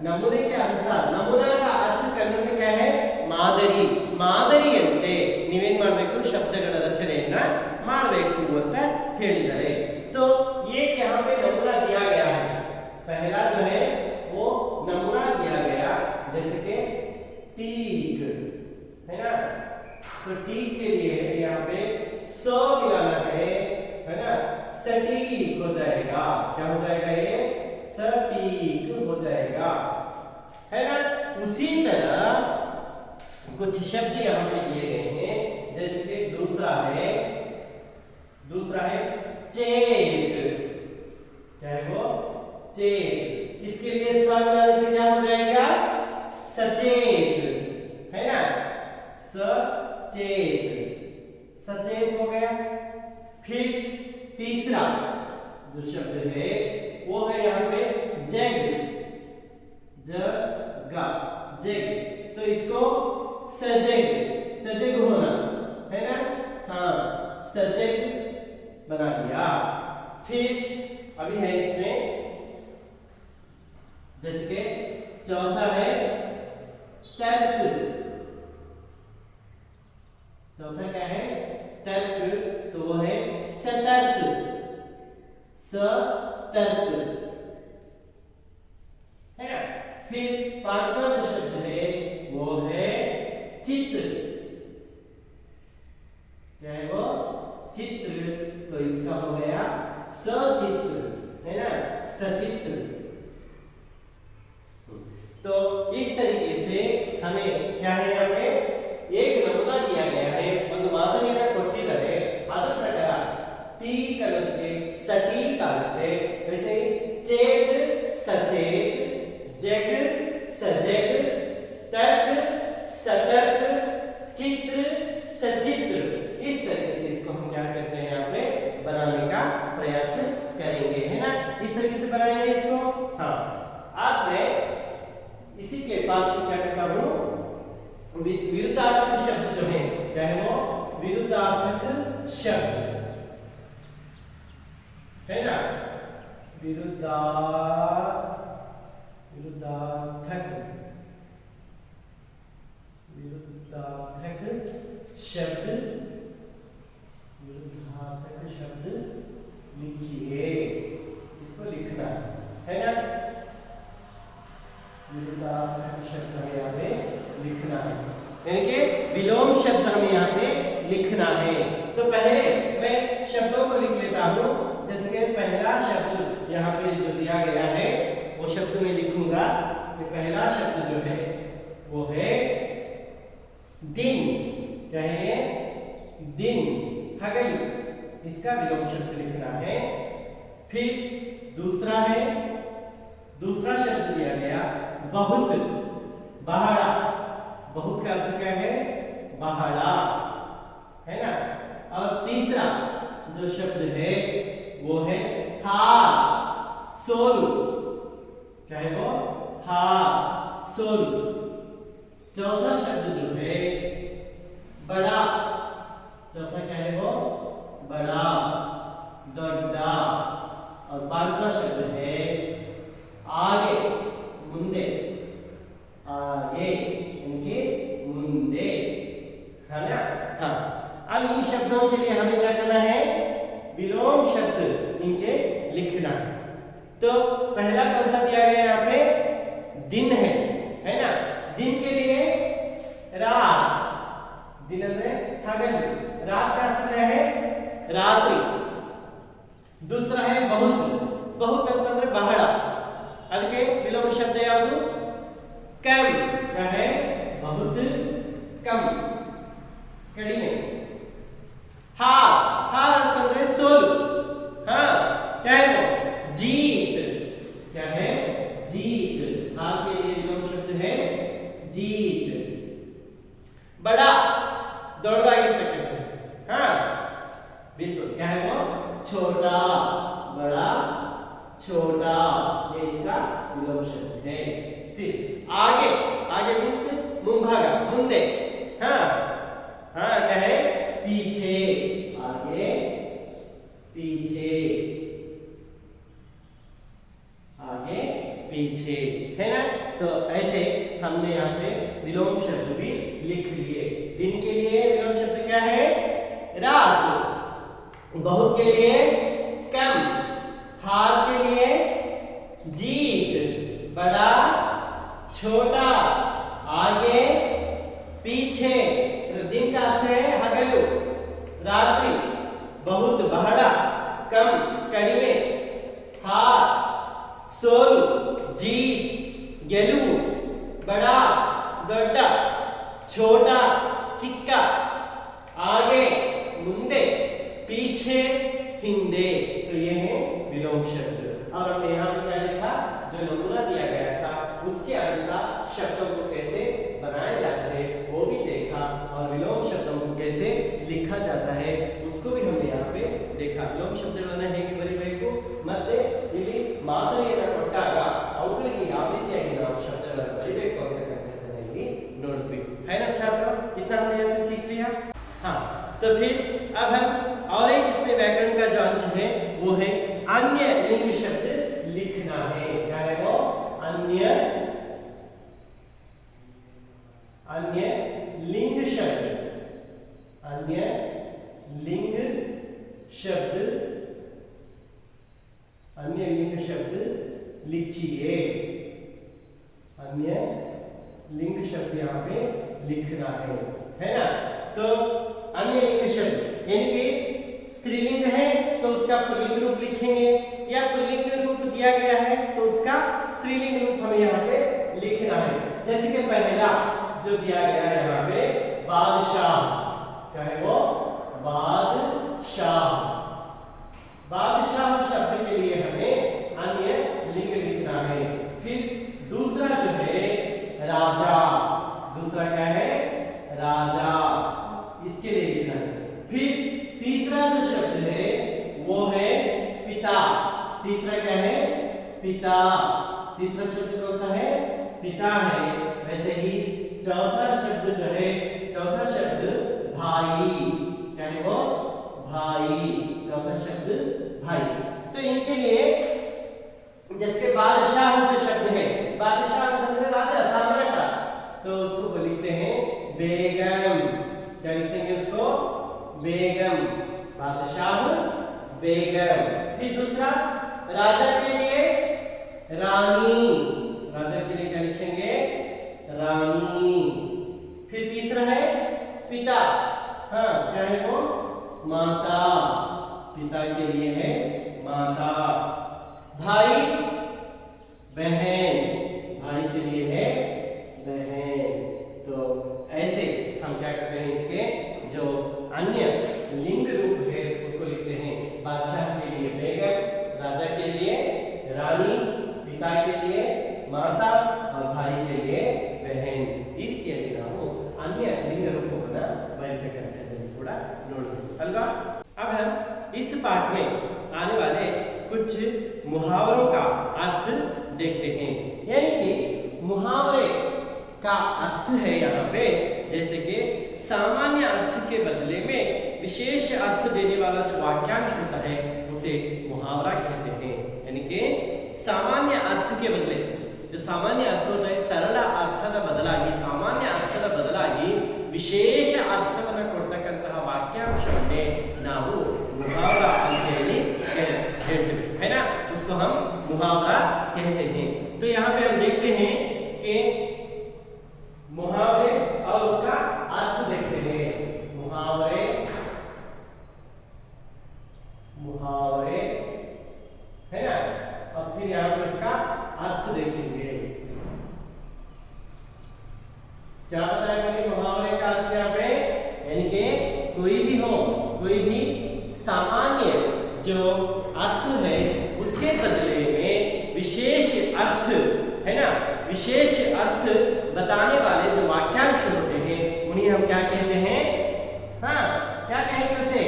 नमूने के अनुसार, नमूना का अर्थ कन्नड़ में क्या है? ಮಾದರಿ. ಮಾದರಿಯಂತೆ ನೀವೇನ್ ಮಾಡಬೇಕು, ಶಬ್ದಗಳ ರಚನೆಯನ್ನ ಮಾಡಬೇಕು ಅಂತ ಹೇಳಿದ್ದಾರೆ। तो ये यहाँ पे नमूना दिया गया है। पहला जो है वो नमूना दिया गया, जैसे कि टीक, है ना? तो टीक के लिए यहाँ पे स मिलाना है ना? सटीक हो जाएगा। क्या हो जाएगा? ये सटीक हो जाएगा, है ना? उसी तरह कुछ शब्द यहाँ पे दिए गए हैं, जैसे कि दूसरा है चेत। क्या है वो? चेत। इसके लिए स मिलाने से क्या हो जाएगा? सचेत, है ना? सचेत, सचेत हो गया। फिर तीसरा जो शब्द है वो है यहाँ पे जग, जग, तो इसको सजग, सजग होना, है ना? हाँ, सजग बना दिया। फिर अभी है इसमें, जैसे कि चौथा है तर्क। चौथा क्या है? तर्क। तो वो है सतर्क, सतर्क, है ना? फिर पांचवा जो शब्द है वो है चित्र। क्या है वो? चित्र। तो इसका हो गया सचित्र, है ना? सचित्र। तो इस तरीके से हमें क्या है, यहाँ पे एक नमूना दिया गया है, ಒಂದು ಮಾದರಿಯನ್ನು ಕೊಟ್ಟಿದ್ದಾರೆ, ಅದರ ಪ್ರಕಾರ टीक आಗುತ್ತೆ, सटीक आಗುತ್ತೆ। वैसे चेत, सचेत, जग, सजग, तर्क, सतर्क, चित्र, सचित्र। इस तरीके से इसको हम क्या करते हैं, यहाँ पे बनाने का प्रयास करेंगे, है ना? इस तरीके से बनाएंगे इसको। हाँ, अब मैं इसी के पास क्या करता हूँ, विरुद्धार्थक शब्द जो है, क्या है वो? विरुद्धार्थक शब्द, है ना? विरुद्धार्थक शब्द, विरुद्धार्थक शब्द लिखिए। इसको लिखना है ना? विरुद्धार्थक शब्द हमें यहाँ पे लिखना है, यानी कि विलोम शब्द हमें यहाँ पे लिखना है। तो पहले मैं शब्दों को लिख लेता हूँ। जैसे कि पहला शब्द यहाँ पे जो दिया गया है वो शब्द मैं लिखूंगा। तो पहला शब्द जो है वो है दिन। क्या है? दिन, हगई, इसका विलोम शब्द लिखना है। फिर दूसरा है, दूसरा शब्द दिया गया बहुत, बहाड़ा। बहुत का अर्थ क्या है? बहाड़ा, है ना? और तीसरा जो शब्द है वो है हार, सोलू। क्या है वो? हार, सोलू। चौथा शब्द जो है बड़ा। चौथा क्या है वो? इनके लिखना है। तो पहला कौन सा दिया गया यहाँ पे, दिन है ना। दिन के लिए रात, दिन ಅಂದ್ರೆ ಹಗಲು, रात का अर्थ क्या है, रात्रि। दूसरा है बहुत, बहुत ಅಂತಂದ್ರೆ ಬಹಳ, ಅದಕ್ಕೆ ವಿಲೋಮ ಶಬ್ದ ಯಾವುದು, कम। क्या है, बहुत कम, ಕಡಿಮೆ। हार, हार ಅಂತಂದ್ರೆ ಸೋಲು, हाँ क्या है वो, जीत। क्या है, जीत। हार के लिए विलोम शब्द है जीत। बड़ा, दौड़वागिरतಕ್ಕಂಥದ್ದು, हाँ बिल्कुल। क्या है वो, छोटा, बड़ा, छोटा, ये इसका विलोम शब्द है। फिर आगे, आगे मीन्स ಮುಂಭಾಗ, ಮುಂದೆ, हाँ हाँ क्या है, पीछे, आगे, पीछे, आगे, पीछे, है ना। तो ऐसे हमने यहाँ पे विलोम शब्द भी लिख लिए। दिन के लिए विलोम शब्द क्या है, रात। बहुत के लिए कम, हार के लिए जीत, बड़ा, छोटा, आगे, पीछे। दिन का अर्थ है ಹಗಲು, रात्रि, बहुत ಬಹಳ, कम ಕಡಿಮೆ, हार ಸೋಲು, जीत ಗೆಲುವು, बड़ा ದೊಡ್ಡ, छोटा ಚಿಕ್ಕ, आगे ಮುಂದೆ, पीछे हिंदे। तो ये है विलोम शब्द। और हमने यहाँ पे क्या लिखा, जो नमूना दिया गया था उसके अनुसार शब्दों को कैसे बनाया जाता है वो भी देखा, और विलोम शब्दों को कैसे लिखा जाता है उसको भी हमने यहाँ पे देखा। ವಿಲೋಮ ಶಬ್ದಗಳನ್ನು ಹೇಗೆ ಬರೀಬೇಕು, ಮತ್ತೆ ಇಲ್ಲಿ ಮಾದರಿಯನ್ನು ಕೊಟ್ಟಾಗ ಅವುಗಳಿಗೆ ಯಾವ ರೀತಿಯಾಗಿ ನಾವು ಶಬ್ದಗಳನ್ನು ಬರೀಬೇಕು ಅಂತಕ್ಕಂಥದ್ದನ್ನ ಇಲ್ಲಿ ನೋಡಿದ್ವಿ। है ना छात्रों, इतना हमने यहाँ पे सीख लिया। हाँ, तो फिर अब हम और एक इसमें व्याकरण का जो अंश है वो है अन्य लिंग शब्द लिखना है। क्या है वो, अन्य, अन्य लिंग शब्द, अन्य लिंग शब्द, अन्य लिंग शब्द लिखिए। अन्य लिंग शब्द यहाँ पे लिखना है ना। तो अन्य लिंग शब्द यानी कि स्त्रीलिंग है तो उसका पुल्लिंग रूप लिखेंगे, या पुल्लिंग रूप दिया गया है तो उसका स्त्रीलिंग रूप हमें यहाँ पे लिखना है। जैसे कि पहला जो दिया गया है यहाँ पे बादशाह, क्या है वो, बादशाह। बादशाह शब्द के लिए हमें अन्य लिंग लिखना है। फिर दूसरा जो है राजा, दूसरा क्या है, राजा, इसके लिए लिखना है। फिर तीसरा जो शब्द है वो है पिता। तीसरा क्या है, पिता। तीसरा शब्द कौन सा है, पिता है। वैसे ही चौथा शब्द जो है, चौथा शब्द भाई। क्या है वो, भाई। चौथा शब्द भाई। तो इनके लिए जैसे बादशाह जो शब्द है, बादशाह मतलब राजा, सम्राट, तो उसको लिखते हैं बेगम। क्या लिखेंगे उसको, बेगम, बादशाह बेगम। फिर दूसरा राजा के लिए रानी, राजा के लिए क्या लिखेंगे, रानी। फिर तीसरा है पिता, हाँ क्या है वो, माता। पिता के लिए है माता। भाई, बहन, भाई के लिए है बहन। तो ऐसे हम क्या करते हैं, इसके जो अन्य लिंग रूप है उसको लिखते हैं। बादशाह के लिए बेगम, राजा के लिए रानी, पिता के लिए माता और भाई के लिए बहन। ಈ ರೀತಿಯಾಗಿ ನಾವು अन्य लिंग रूपವನ್ನು ಬರೆಯತಕ್ಕಂಥದ್ದನ್ನು ಕೂಡ ನೋಡ್ತೀವಿ ಅಲ್ವಾ। अब हम इस पाठ में आने वाले कुछ मुहावरों का अर्थ देखते हैं। यानी कि मुहावरे का अर्थ है यहाँ पे, जैसे कि सामान्य अर्थ के बदले में विशेष अर्थ देने वाला जो वाक्यांश होता है उसे मुहावरा कहते हैं। यानी कि सामान्य अर्थ के बदले, जो सामान्य अर्थ होता है सरल अर्थದ ಬದಲಾಗಿ, ಸಾಮಾನ್ಯ ಅರ್ಥದ ಬದಲಾಗಿ ವಿಶೇಷ ಅರ್ಥವನ್ನು ಕೊಡ್ತಕ್ಕಂತಹ ವಾಕ್ಯಾಂಶವನ್ನೇ ನಾವು ಮುಹಾವರ ಅಂತ ಹೇಳಿ ಹೇಳ್ತೀವಿ। कहते हैं। तो यहाँ पे हम देखते हैं कि मुहावरे और उसका अर्थ देखते हैं। मुहावरे मुहावरे है ना, और फिर यहाँ पर इसका अर्थ देखेंगे। क्या बताया मैंने मुहावरे का अर्थ यहाँ पे, यानी कि कोई भी हो, कोई भी सामान्य जो अर्थ है उसके बदले में विशेष अर्थ है ना, विशेष अर्थ बताने वाले जो वाक्यांश होते हैं उन्हें हम क्या कहते हैं, हाँ क्या कहेंगे उसे,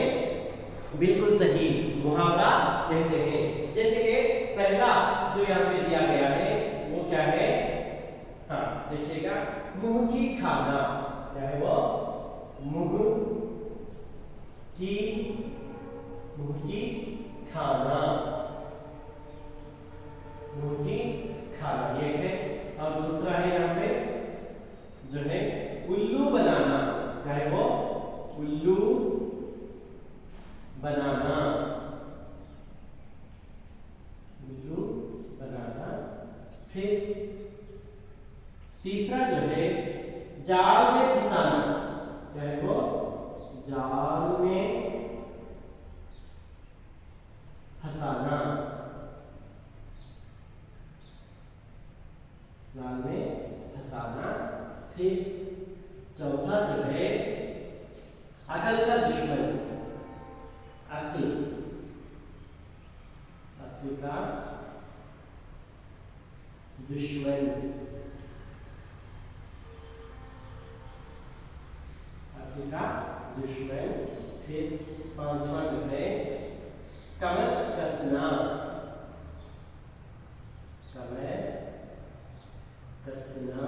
बिल्कुल सही, मुहावरा कहते हैं। जैसे कि पहला जो यहाँ पे दिया गया है वो क्या है, हाँ देखिएगा, मुंह की खाना, क्या है वो, मुंह की खाना, मुंह की खाना, ये है। और दूसरा है यहाँ पे जो है उल्लू बनाना, क्या है वो, उल्लू बनाना, उल्लू बनाना। फिर तीसरा जो है जाल में फंसाना, क्या है वो, जाल में फंसाना, जाल में फंसाना। फिर चौथा जो है अकल का दुश्मन, अक्ल का दुश्मन, अक्ल का दुश्मन। फिर पांचवा जो है कमर कसना, कमर कसना,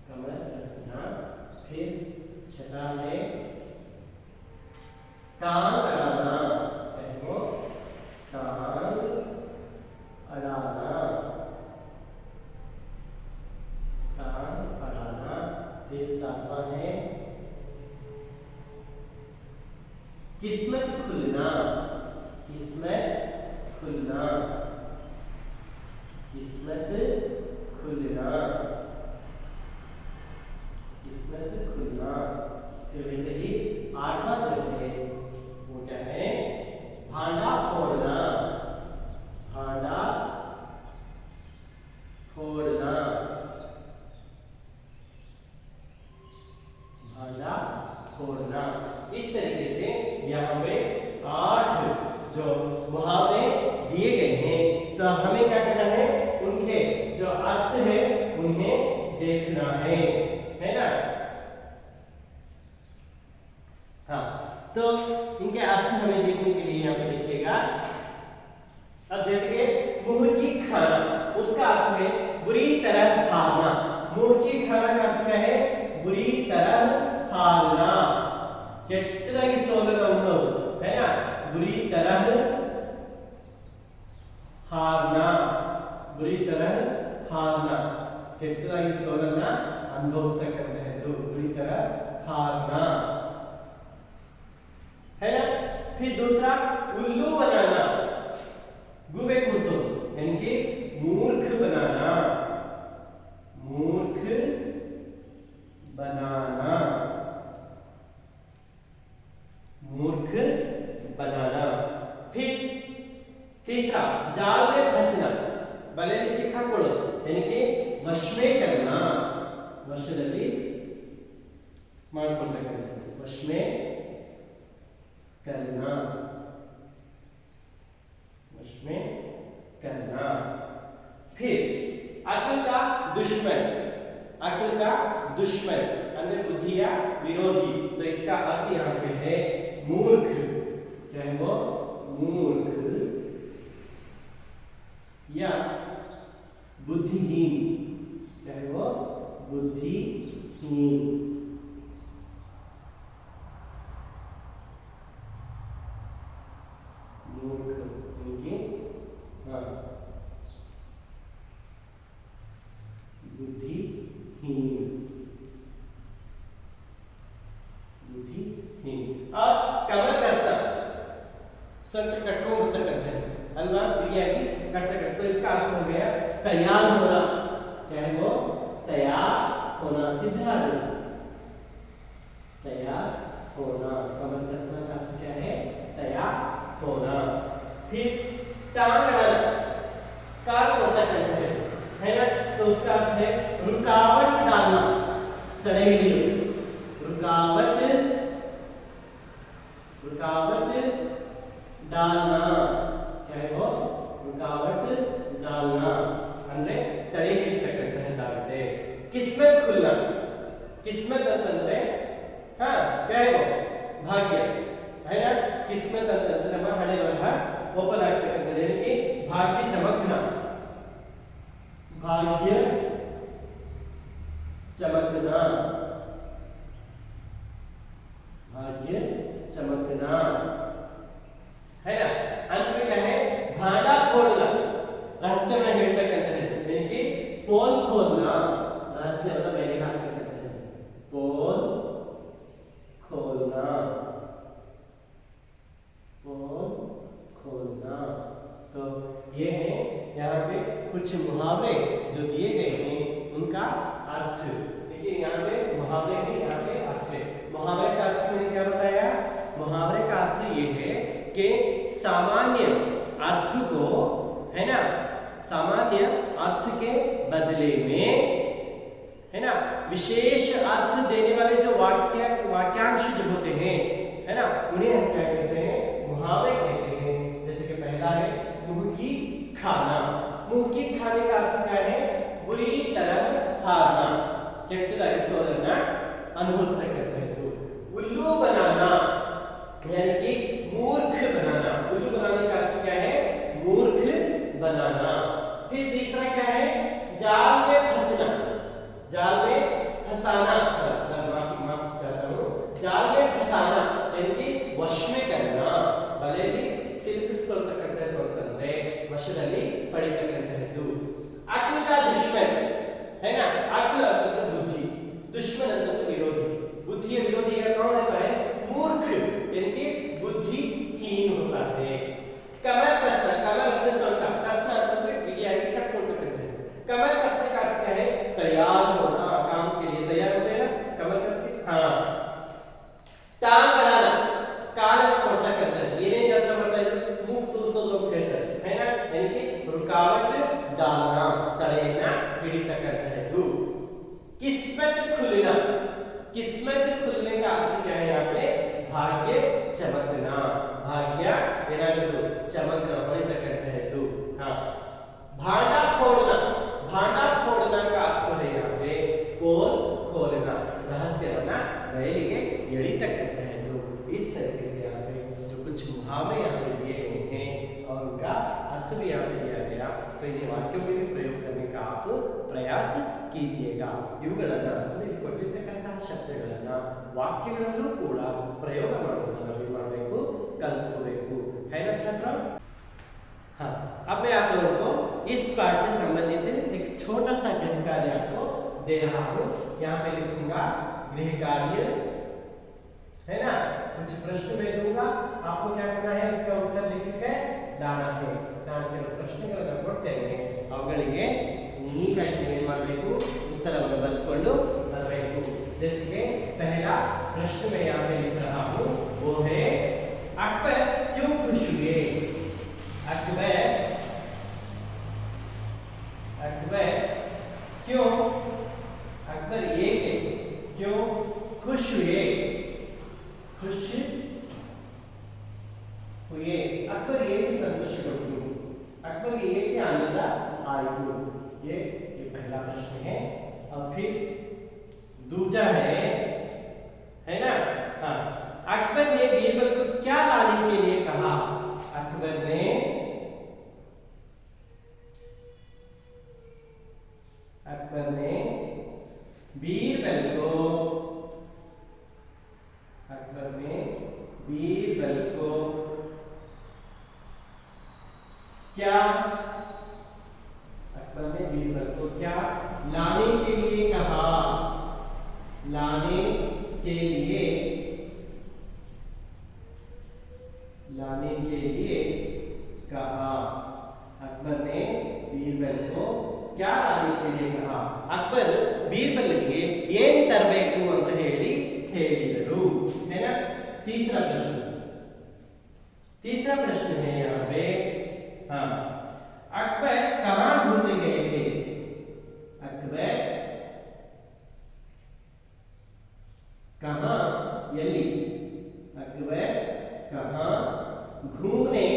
कमर कसना। फिर छठा है टांग अड़ाना, कहो टांग अड़ाना, टांग अड़ाना। फिर सातवां है किस्मत खुलना, किस्मत खुलना, किस्मत खुलना, किस्मत खुलना। फिर वैसे ही आठवां जो है वो क्या है, भांडा फोड़ना, भांडा फोड़ना, भांडा फोड़ना। इस तरीके से यहाँ पे 8 जो मुहावरे दिए गए हैं। तो अब हमें क्या करना है, उनके जो अर्थ है उन्हें देखना है ना। हाँ, तो इनके अर्थ हमें देखने के लिए यहाँ पे देखिएगा। अब जैसे कि मुंह की खाना, उसका अर्थ है बुरी तरह हारना। मुंह की खाना का अर्थ क्या है, बुरी तरह हारना। ಕೆಟ್ಟದಾಗಿ ಸೋಲನ ಉಂಟು है ना, बुरी तरह हारना, बुरी तरह हारना, ಕೆಟ್ಟದಾಗಿ ಸೋಲನ ಅನುಭವಿಸತಕ್ಕಂತಹದ್ದು, बुरी तरह हारना है ना। फिर दूसरा उल्लू बनाना, गुबे कुसो यानी कि मूर्ख बनाना, मूर्ख बनाना, मूर्ख बनाना। फिर तीसरा जाल में फंसना, बलेली सिक्काಕೊಳ್ಳೋದು यानी कि वश में करना, वशದಲ್ಲಿ ಮಾಡ್ಕೊಳ್ತಕ್ಕಂಥದ್ದು, वश में करना, वश में करना। फिर अक्ल का दुश्मन, अक्ल का दुश्मन ಅಂದ್ರೆ बुद्धिया विरोधी। तो इसका अर्थ यहाँ पे है मूर्ख, क्या है वो, मूर्ख या बुद्धिहीन, क्या है वो, बुद्धिहीन। मूर्ख यानी हाँ बुद्धिहीन, बुद्धिहीन। अब कमर कसना, संत कटको उत्तर करते हैं अलवा विज्ञानी करते करते, तो इसका अर्थ हो गया तैयार होना। क्या है वो? तैयार होना, सीधा तैयार होना। कमर कसना का अर्थ क्या है? तैयार होना। फिर टांग अड़ाना, काल होता है ना, तो उसका अर्थ है रुकावट डालना। तड़ेगी रुकावट डालना। क्या है वो? रुकावट डालना ಅಂದ್ರೆ ತಡೆ ಹಿಡಿತಕ್ಕಂತಹದ್ದಾಗಿದೆ। किस्मत खुलना, किस्मत ಅಂತಂದ್ರೆ क्या है वो? भाग्य है ना। किस्मत ಅಂತಂದ್ರೆ ನಮ್ಮ ಹಣೆ ಬರಹ ಓಪನ್ ಆಗ್ತಕ್ಕಂಥದ್ದು, ಏನಕ್ಕೆ? भाग्य चमकना, भाग्य चमकना, भाग्य चमकना है ना। अंत में क्या है? भांडा फोड़ना, रहस्यವನ್ನು ಹೇಳ್ತಕ್ಕಂಥದ್ದು, ಏನಕ್ಕೆ? पोल खोलना, रहस्यವನ್ನು ಮೇಲೆ ಹಾಕತಕ್ಕಂಥದ್ದು, पोल खोलना, पोल खोलना। तो ये है यहाँ पे कुछ मुहावरे जो दिए गए हैं, उनका अर्थ देखिए। यहाँ पे मुहावरे हैं, यहाँ पे अर्थ है। मुहावरे का अर्थ मैंने क्या बताया? मुहावरे का अर्थ ये है कि सामान्य अर्थ को, है ना, सामान्य अर्थ के बदले में, है ना, विशेष अर्थ देने वाले जो वाक्यांश जो होते हैं, है ना, उन्हें हम क्या कहते हैं? मुहावरे कहते हैं। जैसे कि पहला है मुंह की खाना। मुंह की खाने का अर्थ क्या है? बुरी तरह हारना, ಕೆಟ್ಟದಾಗಿ ಸೋಲನ್ನ ಅನುಭವಿಸತಕ್ಕಂಥದ್ದು। उल्लू बनाना यानी कि मूर्ख बनाना। उल्लू बनाने का अर्थ क्या है? मूर्ख बनाना। फिर तीसरा क्या है? जाल में फंसना, जाल में फंसाना। माफ करता हूँ, जाल में फंसाना यानी कि वश में करना, ಬಲೆಯಲ್ಲಿ ಸಿಲುಕಿಸಿಕೊಳ್ಳತಕ್ಕಂಥದ್ದು ಅಂತಂದ್ರೆ ವಶದಲ್ಲಿ ಪಡಿತಕ್ಕಂಥದ್ದು। अक्ल का दुश्मन है ना। अक्ल मतलब बुद्धि, दुश्मन मतलब विरोधी। बुद्धि या विरोधी का कौन होता है? मूर्ख यानी कि बुद्धिहीन होता है। कमर कसना, कमर मतलब सोलना, कसना मतलब विज्ञान की कटकोटतಕ್ಕಂಥದ್ದು। कमर कसने का अर्थ क्या है? तैयार होना, काम के लिए तैयार होते हैं ना, कमर कस के। हाँ। टांग अड़ाना, ಕಾಲಕ್ಕೆ ಕೊಡ್ತಕ್ಕಂಥದ್ದು, ಏನೇ ಕೆಲಸ ಮಾಡ್ತಾ ಇದ್ರು ಮೂಗು ತೂರಿಸೋದು ಅಂತ ಹೇಳ್ತಾರೆ, है ना, यानी कि रुकावट डालना, तड़ेयನ್ನ ಹಿಡಿತಕ್ಕಂಥದ್ದು। किस्मत खुलना, किस्मत खुलने का अर्थ क्या है? यहाँ पे भाग्य चमकना, भाग्य ಏನಾಗೋದು? चमकना, ಹೊಳಿತಕ್ಕಂಥದ್ದು। हाँ। भांडा फोड़ना, भांडा फोड़ना का अर्थ है यहाँ पे पोल खोलना, रहस्ಯವನ್ನ ಬಯಲಿಗೆ ಎಳಿತಕ್ಕಂಥದ್ದು। इस तरीके से यहाँ पे जो कुछ मुहावरे यहाँ पे दिए गए हैं और उनका अर्थ भी यहाँ पे दिया गया, तो इन्हें वाक्यों में भी प्रयोग करने का आप प्रयास कीजिएगा। ಇವುಗಳನ್ನು ಅಂದರೆ ಕೊಟ್ಟಿರ್ತಕ್ಕಂತಹ ಶಬ್ದಗಳನ್ನು ವಾಕ್ಯಗಳಲ್ಲೂ ಕೂಡ ಪ್ರಯೋಗ ಮಾಡೋದನ್ನು ನಾವು ಏನು ಮಾಡಬೇಕು? ಕಲಿತ್ಕೋಬೇಕು, है ना छात्रों? हाँ। अब मैं आप लोगों को इस पाठ से संबंधित एक छोटा सा गृह कार्य आपको दे रहा हूँ। यहाँ पे लिखूंगा गृह कार्य, है ना। कुछ प्रश्न मैं दूंगा, आपको क्या करना है? इसका उत्तर लिख के लाना है। ನಾನು ಕೆಲವು ಪ್ರಶ್ನೆಗಳನ್ನು ಕೊಡ್ತೇನೆ, ಅವುಗಳಿಗೆ ನೀಟಾಗಿ ಏನು ಮಾಡಬೇಕು? उत्तरವನ್ನು ಬರೆದುಕೊಂಡು ಬರಬೇಕು। जैसे कि पहला प्रश्न मैं यहाँ पे लिख रहा हूँ, वो है अकबर क्यों खुश हुए? अकबर क्यों, अकबर ये के क्यों खुश हुए? खुश हुए, अकबर ये संतुष्ट, अकबर ये के आनंद आयु। ये पहला प्रश्न है। अब फिर दूसरा है ना। हाँ। अकबर ने बीरबल को क्या लाने के लिए कहा? अकबर ने बीरबल को क्या, अकबर ने बीरबल को क्या लाने के लिए कहा? लाने के लिए कहा, अकबर ने बीरबल को क्या लाने के लिए कहा? अकबर बीरबल्ಗೆ ಏನ್ ತರಬೇಕು ಅಂತ ಹೇಳಿದರು है ना। तीसरा प्रश्न है यहाँ पे, हाँ, अकबर कहाँ घूमने गए थे? अकबर कहाँ यली अकबर कहाँ घूमने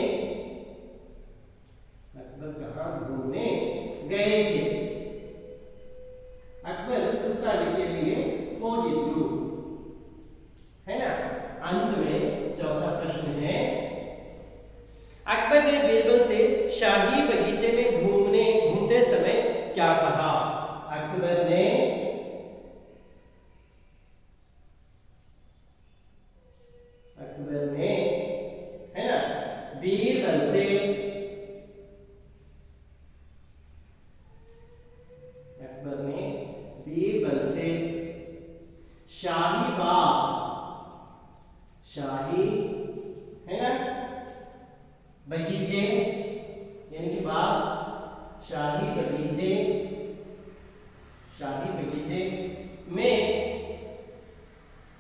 गए थे? अकबर सुताने के लिए होगिದ್ರು, है ना। अंत में चौथा प्रश्न है, अकबर ने बीरबल से शाही बगीचे में घूमते समय क्या कहा? अकबर ने है ना बीरबल से शाही है ना बगीचे यानी कि बाग, शाही बगीचे में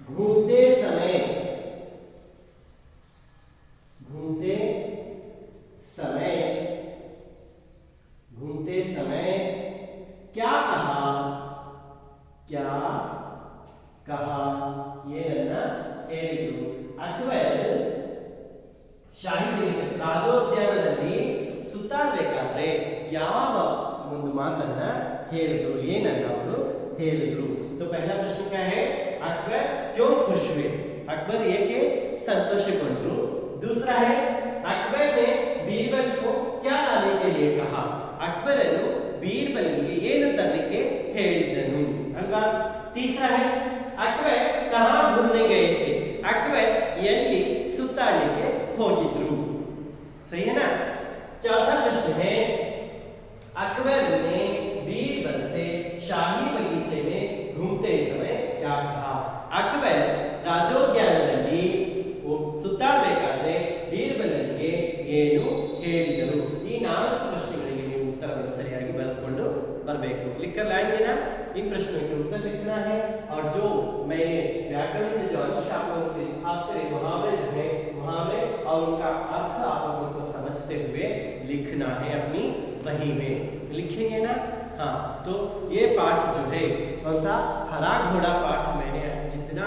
घूमते समय क्या कहा ये ना ಹೇಳಿದ್ರು। ಅಕ್ಬರ್ ಶಾಹಿ ಬಗೀಚೆ ರಾಜೋದ್ಯಾನದಲ್ಲಿ ಸುತ್ತಾಡಬೇಕಾದ್ರೆ ಯಾವ ಒಂದು ಮಾತನ್ನ ಹೇಳಿದ್ರು, ಏನನ್ನ ಅವರು ಹೇಳಿದ್ರು? तो पहला प्रश्न क्या है, अकबर क्यों खुश हुए? अकबर ಏಕೆ संतोषಗೊಂಡ್ರು? दूसरा है, अकबर ने बीरबल को क्या लाने के लिए कहा? ಅಕ್ಬರನು बीरबलಗೆ ಏನು ತರಲಿಕ್ಕೆ ಹೇಳಿದನು ಅಲ್ವಾ? तीसरा है, अकबर कहाँ घूमने गए थे? अकबर यल्ली सुತ್ತಾಡಲಿಕ್ಕೆ ಹೋಗಿದ್ರು, सही है ना। चौथा प्रश्न है, अकबर ने बीरबल से शाही बगीचे में घूमते समय क्या कहा? अकबर ರಾಜೋದ್ಯಾನದಲ್ಲಿ ಸುತ್ತಾಡಬೇಕಾದ್ರೆ बीरबलನಿಗೆ ಏನು ಹೇಳಿದರು? ಈ ನಾಲ್ಕು ಪ್ರಶ್ನೆಗಳಿಗೆ ನೀವು उत्तरವನ್ನು ಸರಿಯಾಗಿ ಬರೆದುಕೊಂಡು बरಬೇಕು। लिखकर लाएंगे ना, इन प्रश्नों के उत्तर लिखना है। और जो मैंने व्याकरण के जो अंश आप लोगों के खासकर मुहावरे जो है, मुहावरे और उनका अर्थ आप लोगों को समझते हुए लिखना है अपनी बही में, लिखेंगे ना। हाँ, तो ये पाठ जो है कौन सा हरा घोड़ा पाठ मैंने जितना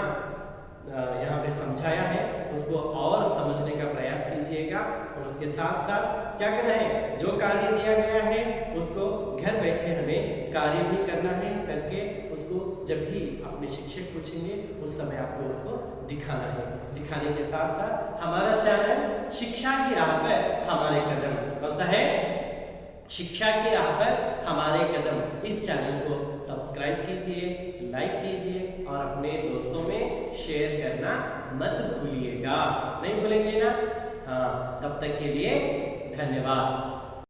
यहाँ पे समझाया है उसको और समझने का प्रयास कीजिएगा। और उसके साथ साथ क्या करना है, जो कार्य दिया गया है उसको घर बैठे हमें कार्य भी करना है, करके उसको जब भी अपने शिक्षक पूछेंगे उस समय आपको उसको दिखाना है। दिखाने के साथ साथ हमारा चैनल शिक्षा की राह पर हमारे कदम, कौन सा है, शिक्षा की राह पर हमारे कदम, इस चैनल को सब्सक्राइब कीजिए, लाइक कीजिए और अपने दोस्तों में शेयर करना मत भूलिएगा, नहीं भूलेंगे ना। हाँ, तब तक के लिए धन्यवाद।